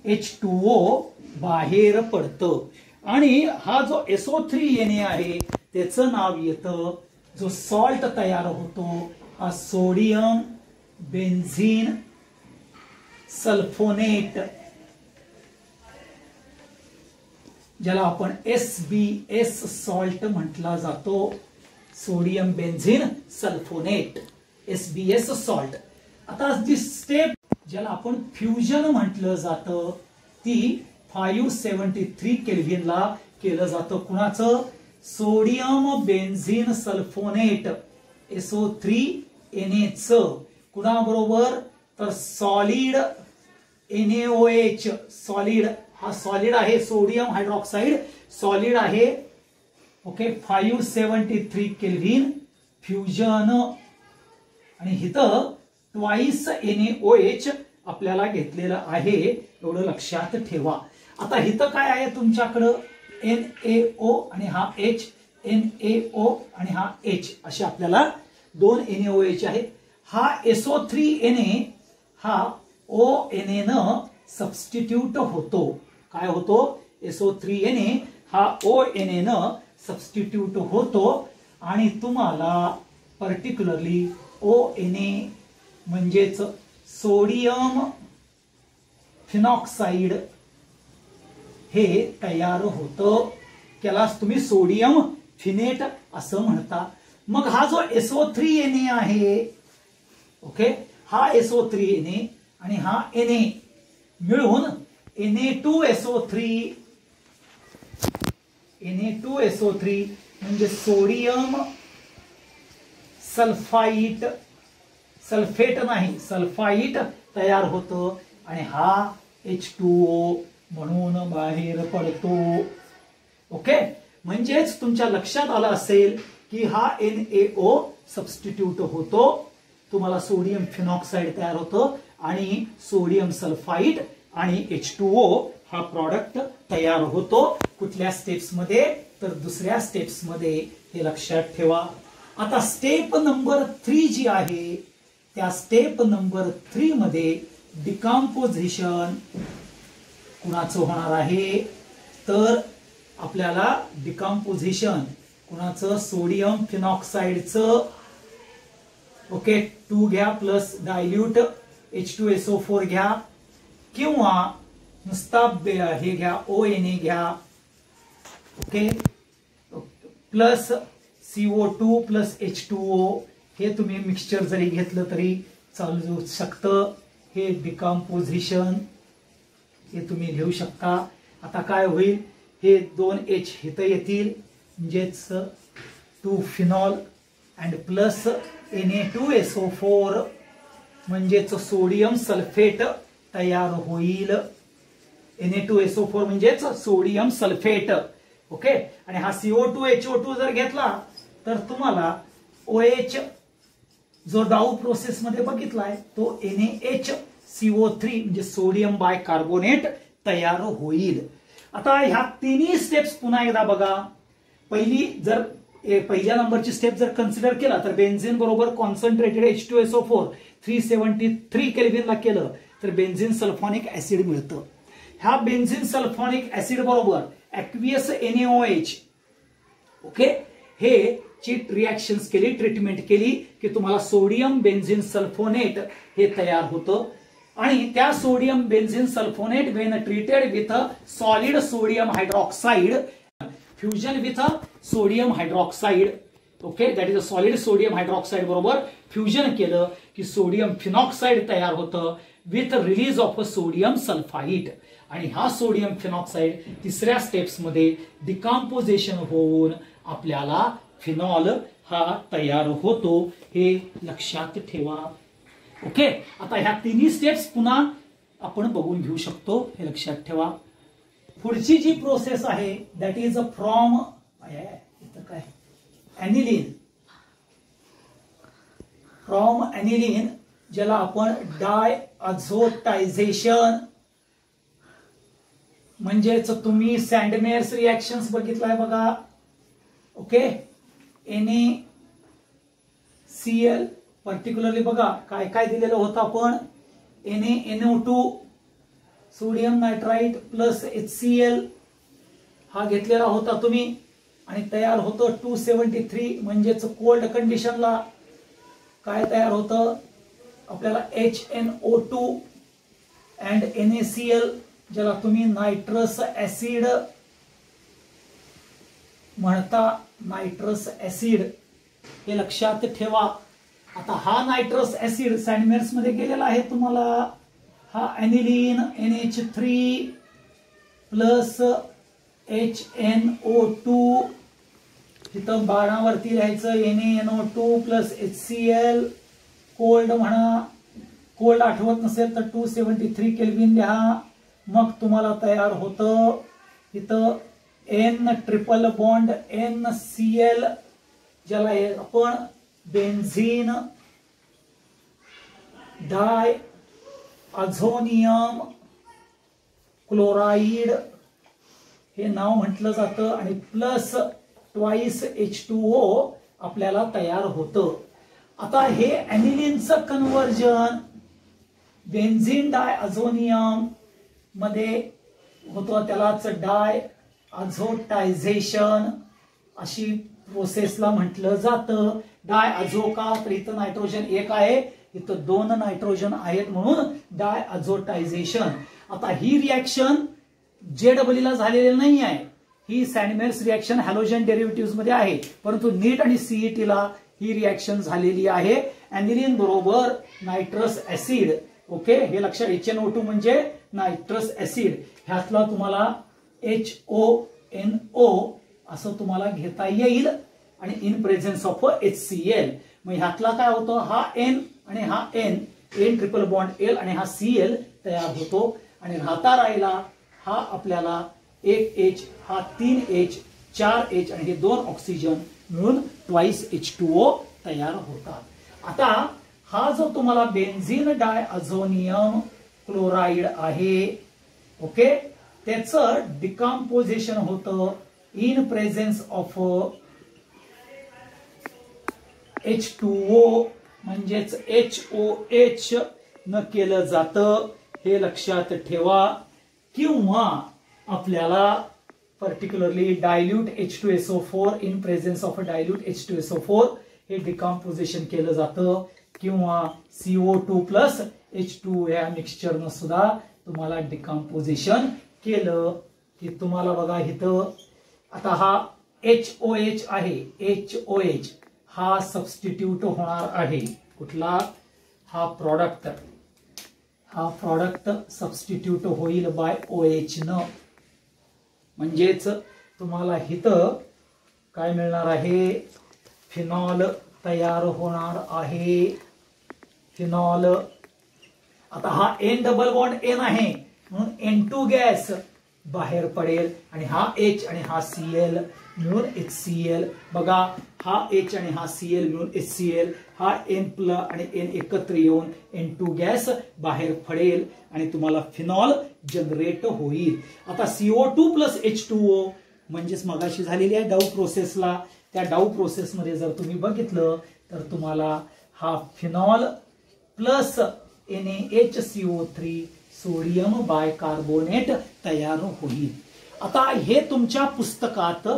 H2O बाहेर पडतं. आणि हा जो SO3Na आहे त्याचं नाव येतं, जो सॉल्ट तयार होतो हा सोडियम बेन्झीन सल्फोनेट, ज्याला आपण SBS सॉल्ट म्हटला जातो. Sodium benzene sulphonate SBS salt. आता जी स्टेप ज्याला आपण फ्युजन म्हटलं जातं ती 573 केल्व्हिनला केलं जातं. कुणाचं? सोडियम बेन्झीन सल्फोनेट SO3Na च. कुणाबरोबर? तर सॉलिड NaOH. सॉलिड हा सॉलिड आहे, सोडियम हायड्रॉक्साईड सॉलिड आहे. ओके, 573 केल्व्हिन फ्युजन आणि इथं ट्वाइस NaOH आपल्याला घेतलेलं आहे. एवढं लक्षात ठेवा. आता इथं काय आहे तुमच्याकडं? NaO आणि हा H, NaO आणि हा H असे आपल्याला दोन NaOH आहेत. हा SO3Na हा ONA न सबस्टिट्यूट होतो. काय होतो? SO3Na हा ONA न सबस्टिट्यूट होतो आणि तुम्हाला पर्टिक्युलरली ONA म्हणजेच सोडियम फिनॉक्साइड हे तयार होतं. त्यालाच तुम्ही सोडियम फिनेट असं म्हणता. मग हा जो SO3Na आहे, ओके, हा SO3Na आणि हा Na मिळून Na2SO3 म्हणजे सोडियम सल्फाईट, सल्फेट नाही सल्फाईट तयार होतं आणि हा H2O म्हणून बाहेर पडतो. ओके, म्हणजेच तुमच्या लक्षात आलं असेल की हा NaO सबस्टिट्यूट होतो, तुम्हाला सोडियम फिनॉक्साइड तयार होतं आणि सोडियम सल्फाईड आणि H2O हा प्रॉडक्ट तयार होतो. कुठल्या स्टेप्स मध्ये, तर दुसऱ्या स्टेप्स मध्ये, हे लक्षात ठेवा. आता स्टेप नंबर 3 जी आहे, त्या स्टेप नंबर 3 मध्ये डिकम्पोजिशन कुणाचं होणार आहे, तर आपल्याला डिकम्पोजिशन कुणाचं, सोडियम फिनॉक्साइडचं. ओके, 2 घ्या प्लस डायल्यूट H2SO4 घ्या किंवा नुसता हे घ्या ONA घ्या. Okay, plus CO2 plus H2O हे तुम्ही मिक्सचर जरी घेतलं तरी चालू शकतं. हे डिकम्पोजिशन हे तुम्ही लिहू शकता. आता काय होईल, हे 2H इथं येतील म्हणजेच 2 फिनॉल अँड प्लस Na2SO4 म्हणजेच सोडियम सल्फेट तयार होईल. Na2SO4 म्हणजेच सोडियम सल्फेट. ओके, आणि हा CO2 HO2 जर घेतला तर तुम्हाला OH जो डाऊ प्रोसेस मध्ये बघितलाय तो NaHCO3 म्हणजे सोडियम बायकार्बोनेट तयार होईल. आता ह्या तिन्ही स्टेप्स पुन्हा एकदा बघा. पहिली जर पहिल्या नंबरची स्टेप जर कन्सिडर केला तर बेन्झिन बरोबर कॉन्सन्ट्रेटेड H2SO4 373 केल्व्हिनला केलं तर बेन्झिन सल्फॉनिक ऍसिड मिळतं. ह्या बेन्झिन सल्फॉनिक ऍसिड बरोबर ऍक्वियस NaOH, ओके, हे ची रिएक्शन्स केली, ट्रीटमेंट केली की तुम्हाला सोडियम बेन्झिन सल्फोनेट हे तयार होतं. आणि त्या sodium benzene sulphonate when treated with solid sodium hydroxide, fusion with sodium hydroxide, okay, that is a solid sodium hydroxide बरोबर फ्युजन केलं की सोडियम फिनॉक्साइड तयार होतं with release of sodium sulphide. आणि हा सोडियम फिनॉक्साइड तिसऱ्या स्टेप्स मध्ये डिकम्पोजिशन होऊन आपल्याला फिनॉल हा तयार होतो. हे लक्षात ठेवा. ओके, आता ह्या तिन्ही स्टेप्स पुन्हा आपण बघून घेऊ शकतो, हे लक्षात ठेवा. पुढची जी प्रोसेस आहे दॅट इज फ्रॉम काय ऍनिलीन, फ्रॉम ऍनिलीन ज्याला आपण डायअझोटायझेशन म्हणजेच तुम्ही सँडमेअर्स रिएक्शन्स बघितलाय बघा. ओके, NaCl पर्टिक्युलरली बघा काय काय दिलेलं होतं आपण, NaNO2 sodium nitrite plus HCl हा घेतलेला होता तुम्ही आणि तयार होतं 273 म्हणजेच कोल्ड कंडिशनला काय तयार होतं आपल्याला HNO2 अँड NaCl ज्याला तुम्ही नायट्रस ऍसिड म्हणता, नायट्रस ऍसिड, हे लक्षात ठेवा. आता हा नायट्रस ऍसिड सँडमेअर्स मध्ये गेलेला आहे तुम्हाला. हा ऍनिलीन NH3 प्लस HNO2, तिथं बाणावरती लिहायचं NaNO2 प्लस HCl, कोल्ड म्हणा, कोल्ड आठवत नसेल तर 273 केल्विन लिहा. मग तुम्हाला तयार होतं इथं N ट्रिपल बॉन्ड NCl ज्याला आपण बेन्झीन डाय अझोनियम क्लोराईड हे नाव म्हटलं जातं आणि प्लस ट्वाइस H2O आपल्याला तयार होतं. आता हे ऍनिलीनचं कन्व्हर्जन बेन्झीन डाय अझोनियम मध्ये होतं, त्यालाच डाय अझोटायझेशन अशी प्रोसेसला म्हटलं जातं. डाय अझो का, तर इथं नायट्रोजन एक आहे, इथं 2 नायट्रोजन आहेत म्हणून डाय अझोटायझेशन. आता ही रिएक्शन JW ला झालेली नाही आहे, ही सॅन्डमेअर्स रिएक्शन हॅलोजन डेरिव्हेटिव्ह मध्ये आहे, परंतु नीट आणि सीईटीला ही रिएक्शन झालेली आहे अॅनिलीन बरोबर नायट्रस ऍसिड. ओके, हे लक्षात, HNO2 म्हणजे नायट्रस ऍसिड, ह्यातला तुम्हाला HONO असं तुम्हाला घेता येईल आणि इन प्रेझेन्स ऑफ HCl. मग ह्यातला काय होतं, हा N आणि हा N ट्रिपल बॉन्ड L आणि हा Cl तयार होतो आणि राहता राहिला हा आपल्याला एक H, हा 3H, 4H आणि हे 2 ऑक्सिजन मिळून ट्वाइस H2O तयार होतात. आता हा जो तुम्हाला बेन्झीन डायअझोनियम क्लोराइड आहे, ओके, त्याचं डिकम्पोजिशन होतं इन प्रेझेन्स ऑफ H2O म्हणजेच HOH न केलं जातं, हे लक्षात ठेवा. किंवा आपल्याला particularly dilute H2SO4 in presence of dilute H2SO4 हे डिकम्पोजिशन केलं जातं, किंवा CO2 प्लस H2 या मिक्सचरनं सुद्धा तुम्हाला डिकम्पोजिशन केलं की तुम्हाला बघा इथं आता हा HOH आहे, HOH हा सबस्टिट्यूट होणार आहे कुठला, हा प्रॉडक्ट सबस्टिट्यूट होईल बाय OH न, म्हणजेच तुम्हाला इथं काय मिळणार आहे, फिनॉल तयार होणार आहे. फिनॉल, आता हा N डबल बॉन्ड N आहे म्हणून N2 गॅस बाहेर पडेल आणि हा H आणि हा Cl मिळून HCl. बघा, हा H आणि हा Cl मिळून HCl, हा N आणि N एकत्र येऊन N2 गॅस बाहेर पडेल आणि तुम्हाला फिनॉल जनरेट होईल. आता CO2 प्लस H2O म्हणजेच मगाशी झालेली आहे डाऊ प्रोसेसला, त्या डाऊ प्रोसेसमध्ये जर तुम्ही बघितलं तर तुम्हाला हा phenol plus NaHCO3 sodium bicarbonate तयार होईल. आता हे तुमच्या पुस्तकात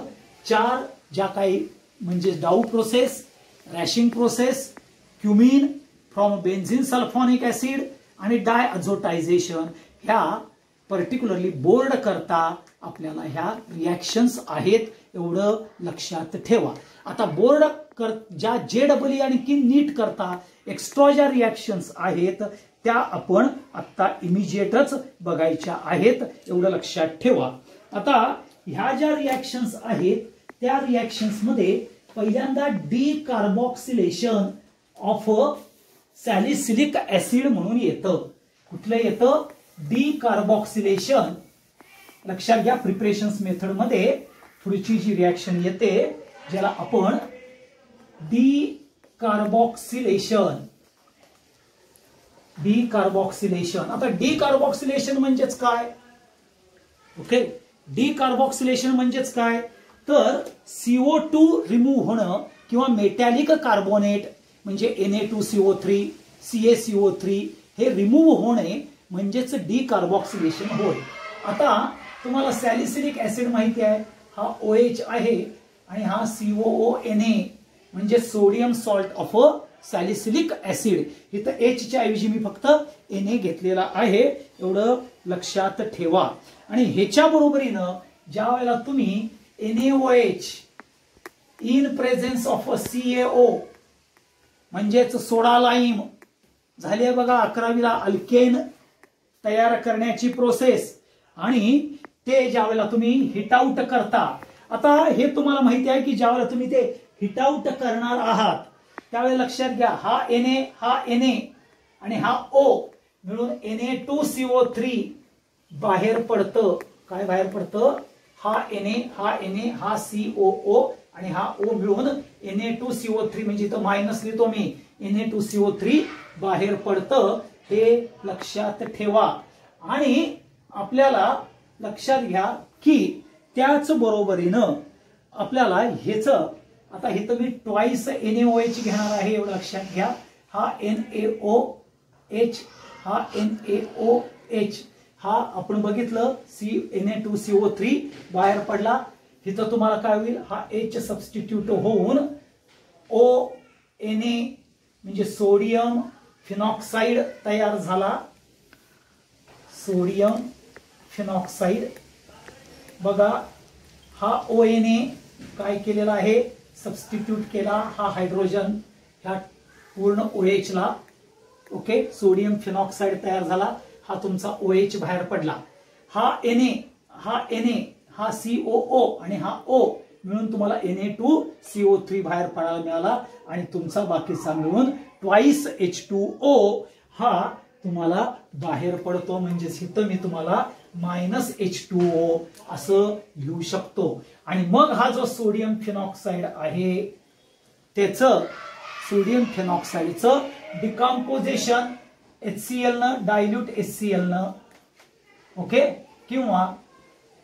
4 ज्या काही म्हणजे Dow process, Raschig process, cumene from benzene sulphonic acid आणि डायअझोटायझेशन ह्या पर्टिक्युलरली बोर्ड करता आपल्याला ह्या रिएक्शन्स आहेत, एवढं लक्षात ठेवा. आता बोर्ड ज्या JEE आणि नीट करता एक्स्ट्रा ज्या रिएक्शन्स आहेत त्या आपण आता इमिजिएटच बघायच्या आहेत, एवढं लक्षात ठेवा. आता ह्या ज्या रिएक्शन्स आहेत त्या रिएक्शन्स मध्ये पहिल्यांदा डिकार्बॉक्सिलेशन ऑफ सॅलिसिलिक ऍसिड म्हणून येतं. कुठलं येतं, डिकार्बॉक्सिलेशन. लक्षात घ्या, प्रिपरेशन्स मेथड मध्ये पुढची जी रिएक्शन येते ज्याला आपण डिकार्बॉक्सिलेशन. आता डिकार्बॉक्सिलेशन म्हणजेच काय, ओके, डिकार्बॉक्सिलेशन म्हणजेच काय तर CO2 रिमूव्ह होणं किंवा मेटॅलिक कार्बोनेट म्हणजे Na2CO3 CaCO3 हे रिमूव्ह होणे म्हणजेच डिकार्बॉक्सिलेशन होय. आता तुम्हाला सॅलिसिलिक ऍसिड माहिती आहे, हा OH आहे आणि हा COONA म्हणजे sodium salt of salicylic acid. इथं H च्या ऐवजी मी फक्त Na घेतलेला आहे, एवढं लक्षात ठेवा. आणि ह्याच्या बरोबरीनं ज्या वेळेला तुम्ही NaOH in presence of CaO म्हणजेच सोडा लाईम झाली बघा 11वीला अल्केन तयार करण्याची प्रोसेस, आणि ते ज्या वेळेला तुम्ही हिट आउट करता, आता हे तुम्हाला माहिती आहे की ज्या वेळेला तुम्ही ते हिट आउट करणार आहात त्यावेळेला लक्षात घ्या, हा Na आणि हा O मिळून Na2CO3 बाहेर पडतं. काय बाहेर पडतं, हा Na हा COO आणि हा O मिळून Na2CO3 म्हणजे इथं मायनस लिहितो मी, Na2CO3 बाहेर पडतं, हे लक्षात ठेवा. आणि आपल्याला लक्षात घ्या की त्याच बरोबरीनं आपल्याला हेच आता इथं मी ट्वाइस NaOH घेणार आहे, एवढं लक्षात घ्या. हा NaOH हा NaOH हा आपण बघितलं Na2CO3 बाहेर पडला, इथं तुम्हाला काय होईल, हा H सबस्टिट्यूट होऊन ONA म्हणजे सोडियम फिनॉक्साइड तयार झाला. सोडियम फिनॉक्साइड बघा, हा ONA काय केलेला आहे, सबस्टिट्यूट केला हा हायड्रोजन ह्या पूर्ण OH ला. ओके, सोडियम फिनॉक्साइड तयार झाला, हा तुमचा OH बाहेर पडला. हा Na हा COO आणि हा O मिळून तुम्हाला Na2CO3 बाहेर पडायला मिळाला आणि तुमचा बाकीचा मिळून ट्वाइस H2O हा तुम्हाला बाहेर पडतो. म्हणजेच इथं मी तुम्हाला -H2O असं लिहू शकतो. आणि मग हा जो सोडियम फिनॉक्साइड आहे त्याचं सोडियम फिनॉक्साइडचं डिकम्पोजिशन HCl न डायल्यूट HCl न, ओके, किंवा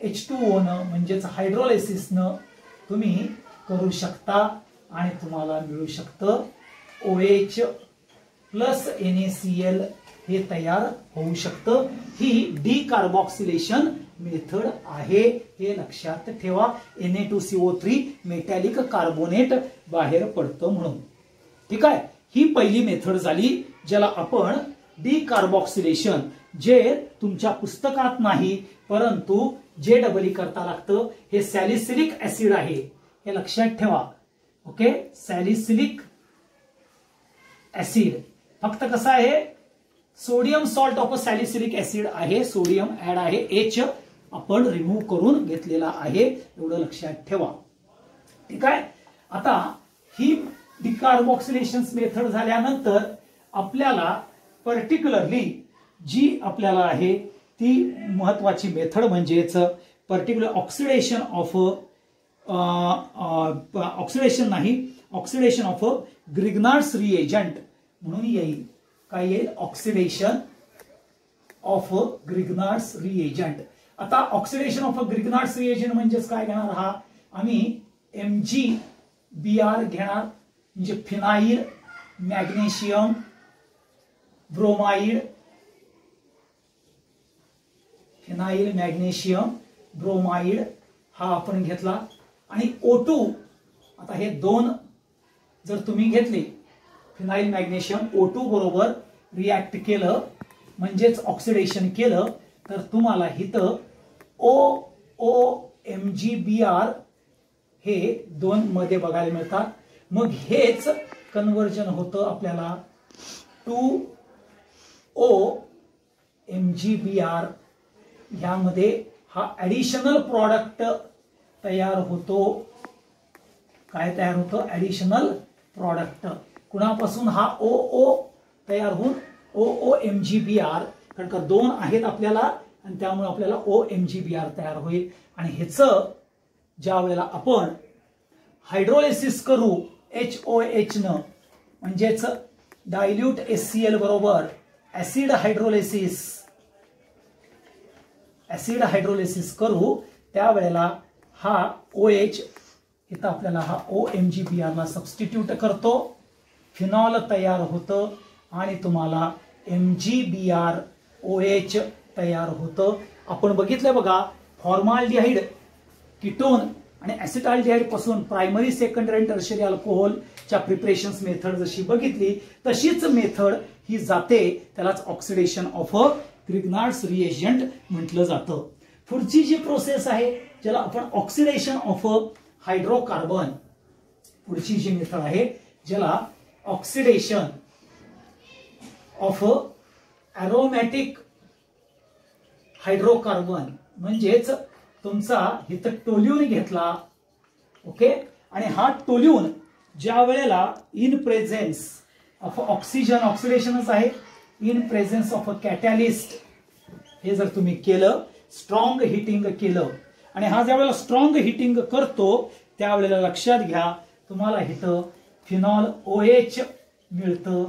H2O न म्हणजेच हायड्रोलायसिस न तुम्ही करू शकता आणि तुम्हाला मिळू शकतं OH प्लस NaCl हे तयार होऊ शकतं. ही डिकार्बॉक्सिलेशन मेथड आहे, हे लक्षात ठेवा. Na2CO3 मेटॅलिक कार्बोनेट बाहेर पडतं म्हणून. ठीक आहे, ही पहिली मेथड झाली ज्याला आपण डिकार्बॉक्सिलेशन, जे तुमच्या पुस्तकात नाही परंतु JEE करता लागतं. हे सॅलिसिलिक ऍसिड आहे, हे लक्षात ठेवा. ओके, सॅलिसिलिक ऍसिड फक्त कसं आहे, sodium salt of salicylic acid आहे, सोडियम ऍड आहे, H आपण रिमूव्ह करून घेतलेला आहे, एवढं लक्षात ठेवा. ठीक आहे, आता ही डिकार्बॉक्सिलेशन मेथड झाल्यानंतर आपल्याला पर्टिक्युलरली जी आपल्याला आहे ती महत्वाची मेथड म्हणजेच particular oxidation of Grignard's reagent म्हणून येईल. काय येईल, ऑक्सिडेशन ऑफ ग्रिग्नार्ड्स रिएजंट. आता ऑक्सिडेशन ऑफ ग्रिग्नार्ड्स रिएजंट म्हणजेच काय घेणार, हा आम्ही MgBr घेणार, म्हणजे phenyl magnesium bromide, phenyl magnesium bromide हा आपण घेतला. आणि O2, आता हे दोन जर तुम्ही घेतले, फिनाइल मॅग्नेशियम O2 बरोबर रिॲक्ट केलं म्हणजेच ऑक्सिडेशन केलं तर तुम्हाला इथं OMgBr हे दोन मध्ये बघायला मिळतात. मग हेच कन्व्हर्जन होतं आपल्याला 2OMgBr, ह्यामध्ये हा ऍडिशनल प्रॉडक्ट तयार होतो. काय तयार होतं, ऍडिशनल प्रॉडक्ट. कुणापासून, हा OO तयार होऊन OOMgBr, कारण का दोन आहेत आपल्याला आणि त्यामुळे आपल्याला OMgBr तयार होईल. आणि ह्याचं ज्या वेळेला आपण हायड्रोलायसिस करू HOH न, म्हणजेच डायल्यूट HCl बरोबर ऍसिड हायड्रोलायसिस करू, त्यावेळेला हा OH इथं आपल्याला हा OMgBr ला सबस्टिट्यूट करतो, फिनॉल तयार होतं आणि तुम्हाला MgBr OH तयार होतं. आपण बघितलं बघा, फॉर्माल्डिहाइड कीटोन आणि ऍसिटाल्डिहाइड पासून प्रायमरी, सेकंडरी आणि टर्शरी अल्कोहोलच्या प्रिपरेशन मेथड जशी बघितली तशीच मेथड ही जाते, त्यालाच ऑक्सिडेशन ऑफ ग्रिग्नार्ड्स रिएजंट म्हटलं जातं. पुढची जी प्रोसेस आहे ज्याला आपण ऑक्सिडेशन ऑफ हायड्रोकार्बन, पुढची जी मेथड आहे ज्याला ऑक्सिडेशन ऑफ अरोमॅटिक हायड्रोकार्बन, म्हणजेच तुमचा इथं टोल्यून घेतला, ओके, आणि हा टोल्यून ज्या वेळेला इन प्रेझेन्स ऑफ ऑक्सिजन, ऑक्सिडेशनच आहे, in presence of a catalyst, हे जर तुम्ही केलं, स्ट्रॉंग हिटिंग केलं, आणि हा ज्या वेळेला स्ट्रॉंग हिटिंग करतो त्यावेळेला लक्षात घ्या तुम्हाला इथं फिनॉल OH मिळतं,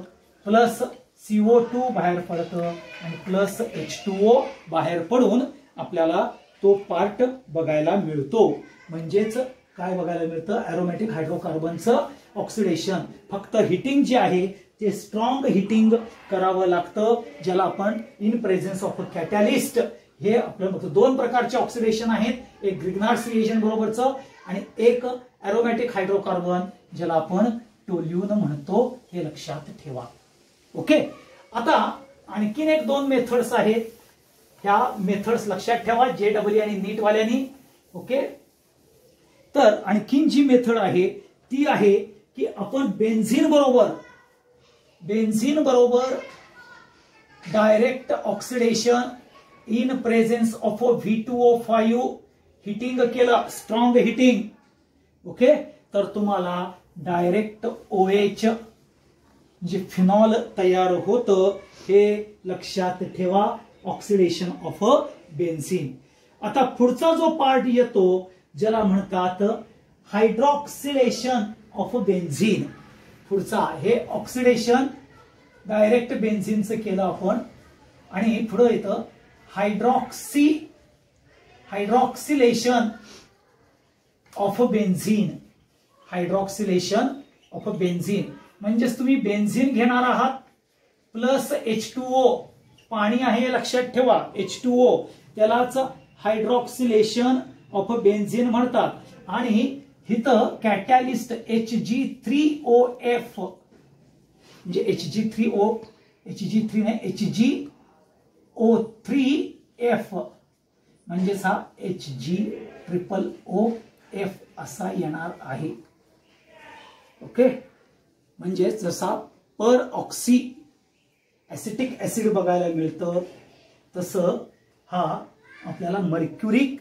प्लस CO2 बाहेर पडतं आणि प्लस H2O बाहेर पडून आपल्याला तो पार्ट बघायला मिळतो. म्हणजेच काय बघायला मिळतं, एरोमॅटिक हायड्रोकार्बनचं ऑक्सिडेशन. फक्त हिटिंग जे आहे ते स्ट्रॉंग हिटिंग करावं लागतं, ज्याला आपण इन प्रेझेन्स ऑफ कॅटॅलिस्ट, हे आपलं दोन प्रकारचे ऑक्सिडेशन आहेत, एक ग्रिग्नार्ड्स रिएजंट बरोबरचं आणि एक एरोमॅटिक हायड्रोकार्बन ज्याला आपण टोल्यून म्हणतो, हे लक्षात ठेवा. ओके, आता आणखीन एक दोन मेथड्स आहेत, ह्या मेथड्स लक्षात ठेवा JEE आणि नीट वाल्यांनी. ओके, तर आणखीन जी मेथड आहे ती आहे की आपण बेन्झीन बरोबर direct oxidation in presence of V2O5 heating केलं, स्ट्रॉंग हिटिंग. ओके, तर तुम्हाला डायरेक्ट OH जे फिनॉल तयार होतं हे लक्षात ठेवा, ऑक्सिडेशन ऑफ बेन्झीन. आता पुढचा जो पार्ट येतो ज्याला म्हणतात हायड्रॉक्सिलेशन ऑफ बेन्झीन. पुढचा हे ऑक्सिडेशन डायरेक्ट बेन्झीनचं केलं आपण, आणि पुढे येतं hydroxylation of benzene. Hydroxylation of benzene म्हणजेच तुम्ही बेन्झीन घेणार आहात प्लस H2O, पाणी आहे हे लक्षात ठेवा, H2O, त्यालाच हायड्रॉक्सिलेशन ऑफ बेन्झीन म्हणतात. आणि इथं कॅटॅलिस्ट Hg3OF म्हणजे Hg3 नाही, HgO3F म्हणजेच हा Hg_OF असा येणार आहे. ओके, म्हणजे जसा पर ऑक्सी ऍसिटिक ऍसिड बघायला मिळतं तसं हा आपल्याला मर्क्युरिक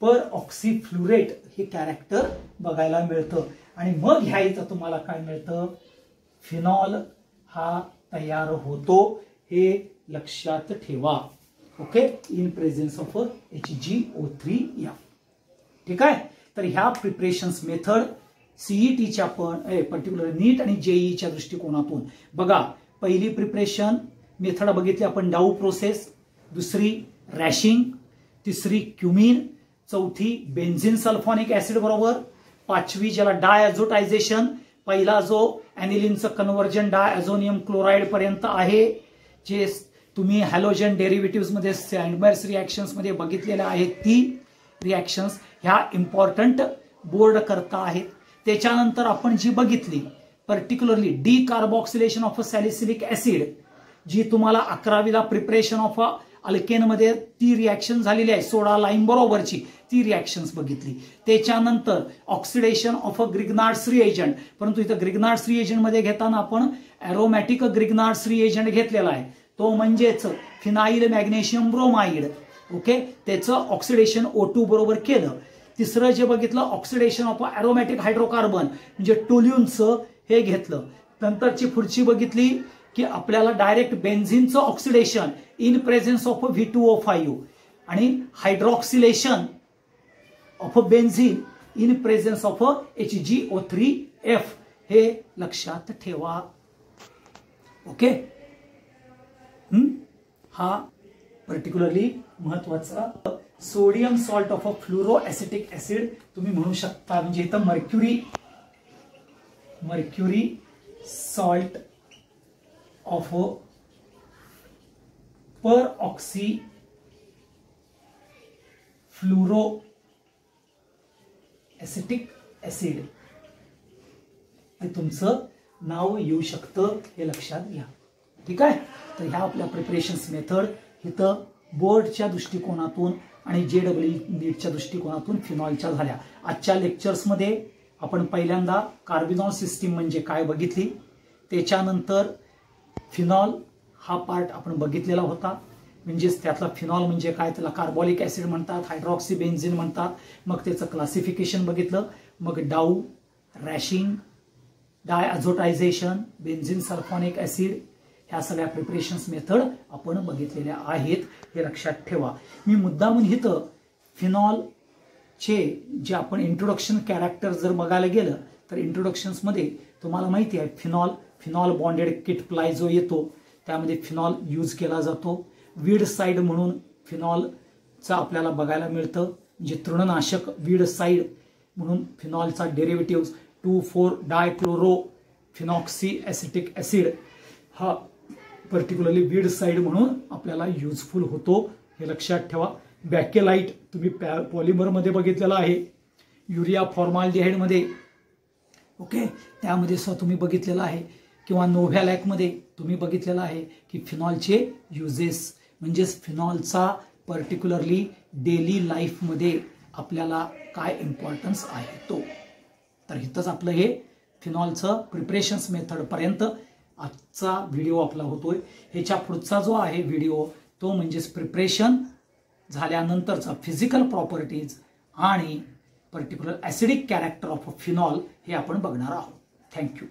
पर ऑक्सी फ्लुरेट हे कॅरेक्टर बघायला मिळतं. आणि मग ह्याचं तुम्हाला काय मिळतं, फिनॉल हा तयार होतो, हे लक्षात ठेवा. Okay, in presence of HgO3F. ठीक आहे, तर ह्या प्रिपरेशन्स मेथड सीईटीच्या पण पर्टिक्युलर नीट आणि जेईच्या दृष्टिकोनातून बघा. पहिली प्रिपरेशन मेथड बघितली आपण, डाऊ प्रोसेस. दुसरी रॅशिंग, तिसरी क्युमिन, चौथी बेन्झीन सल्फॉनिक ऍसिड बरोबर, पाचवी ज्याला डायअझोटायझेशन, पहिला जो अॅनिलिनचं कन्व्हर्जन डायअझोनियम क्लोराईड पर्यंत आहे, जे तुम्ही हॅलोजन डेरिव्हेटिव्ह मध्ये सँडबर्ग्स रिएक्शन्स मध्ये बघितलेल्या आहेत, ती रिएक्शन्स ह्या इम्पॉर्टंट बोर्ड करता आहेत. त्याच्यानंतर आपण जी बघितली पर्टिक्युलरली डिकार्बॉक्सिलेशन ऑफ सॅलिसिलिक ऍसिड, जी तुम्हाला 11वीला प्रिपरेशन ऑफ अल्केन मध्ये ती रिएक्शन झालेली आहे, सोडा लाईम बरोबरची ती रिएक्शन्स बघितली. त्याच्यानंतर ऑक्सिडेशन ऑफ ग्रिग्नार्ड्स रिएजंट, परंतु इथं ग्रिग्नार्ड्स रिएजंट मध्ये घेताना आपण एरोमॅटिक ग्रिग्नार्ड्स रिएजंट घेतलेला आहे, तो म्हणजेच फिनाइल मॅग्नेशियम ब्रोमाइड. ओके, त्याचं ऑक्सिडेशन O2 बरोबर केलं. तिसरं जे बघितलं ऑक्सिडेशन ऑफ एरोमॅटिक हायड्रोकार्बन म्हणजे टोल्यूनचं, हे घेतलं. नंतरची पुढची बघितली की आपल्याला डायरेक्ट बेन्झीनचं oxidation in presence of V2O5 आणि hydroxylation of benzene in presence of HgO3F हे लक्षात ठेवा. ओके, हा पर्टिक्युलरली महत्वाचा. Sodium salt of fluoro acetic acid तुम्ही म्हणू शकता, म्हणजे इथं mercury salt of peroxy fluoro acetic acid हे तुमचं नाव येऊ शकतं, हे लक्षात घ्या. ठीक आहे, तर ह्या आपल्या प्रिपरेशन्स मेथड इथं बोर्डच्या दृष्टिकोनातून आणि JEE नीटच्या दृष्टिकोनातून फिनॉलच्या झाल्या. आजच्या लेक्चर्समध्ये आपण पहिल्यांदा कार्बिनॉल सिस्टीम म्हणजे काय बघितली, त्याच्यानंतर फिनॉल हा पार्ट आपण बघितलेला होता, म्हणजेच त्यातला फिनॉल म्हणजे काय, त्याला कार्बोलिक ऍसिड म्हणतात, हायड्रॉक्सी बेन्झीन म्हणतात. मग त्याचं क्लासिफिकेशन बघितलं, मग डाऊ, रॅशिंग, डायअझोटायझेशन, बेन्झीन सल्फॉनिक ऍसिड, ह्या सगळ्या प्रिपरेशन्स मेथड आपण बघितलेल्या आहेत, हे लक्षात ठेवा. मी मुद्दामून इथं फिनॉलचे जे आपण इंट्रोडक्शन कॅरेक्टर जर बघायला गेलं तर इंट्रोडक्शन्समध्ये तुम्हाला माहिती आहे फिनॉल बॉन्डेड किट प्लाय जो येतो त्यामध्ये फिनॉल यूज केला जातो. वीड साइड म्हणून फिनॉलचा आपल्याला बघायला मिळतं, म्हणजे तृणनाशक वीड साइड म्हणून फिनॉलचा डेरिव्हेटिव्ह 2,4-डायक्लोरो फिनॉक्सी ऍसिटिक ऍसिड हा पर्टिक्युलरली वीड साइड म्हणून आपल्याला युजफुल होतो, हे लक्षात ठेवा. बॅकेलाइट तुम्ही पॉलिमर मध्ये बघितलेला आहे, युरिया फॉर्माल्डिहाइड मध्ये, ओके, त्यामध्ये सुद्धा तुम्ही बघितलेलं आहे, किंवा नोव्हॅलॅक मध्ये तुम्ही बघितलेलं आहे की फिनॉलचे युजेस, म्हणजेच फिनॉलचा पर्टिक्युलरली डेली लाईफ मध्ये आपल्याला काय इम्पॉर्टन्स आहे तो. तर इथंच आपलं हे फिनॉलचं प्रिपरेशन्स मेथडपर्यंत आजचा व्हिडिओ आपला होतोय. ह्याच्या पुढचा जो आहे व्हिडिओ तो म्हणजेच प्रिपरेशन झाल्यानंतरचा फिजिकल प्रॉपर्टीज आणि particular acidic character of phenol हे आपण बघणार आहोत. थँक्यू.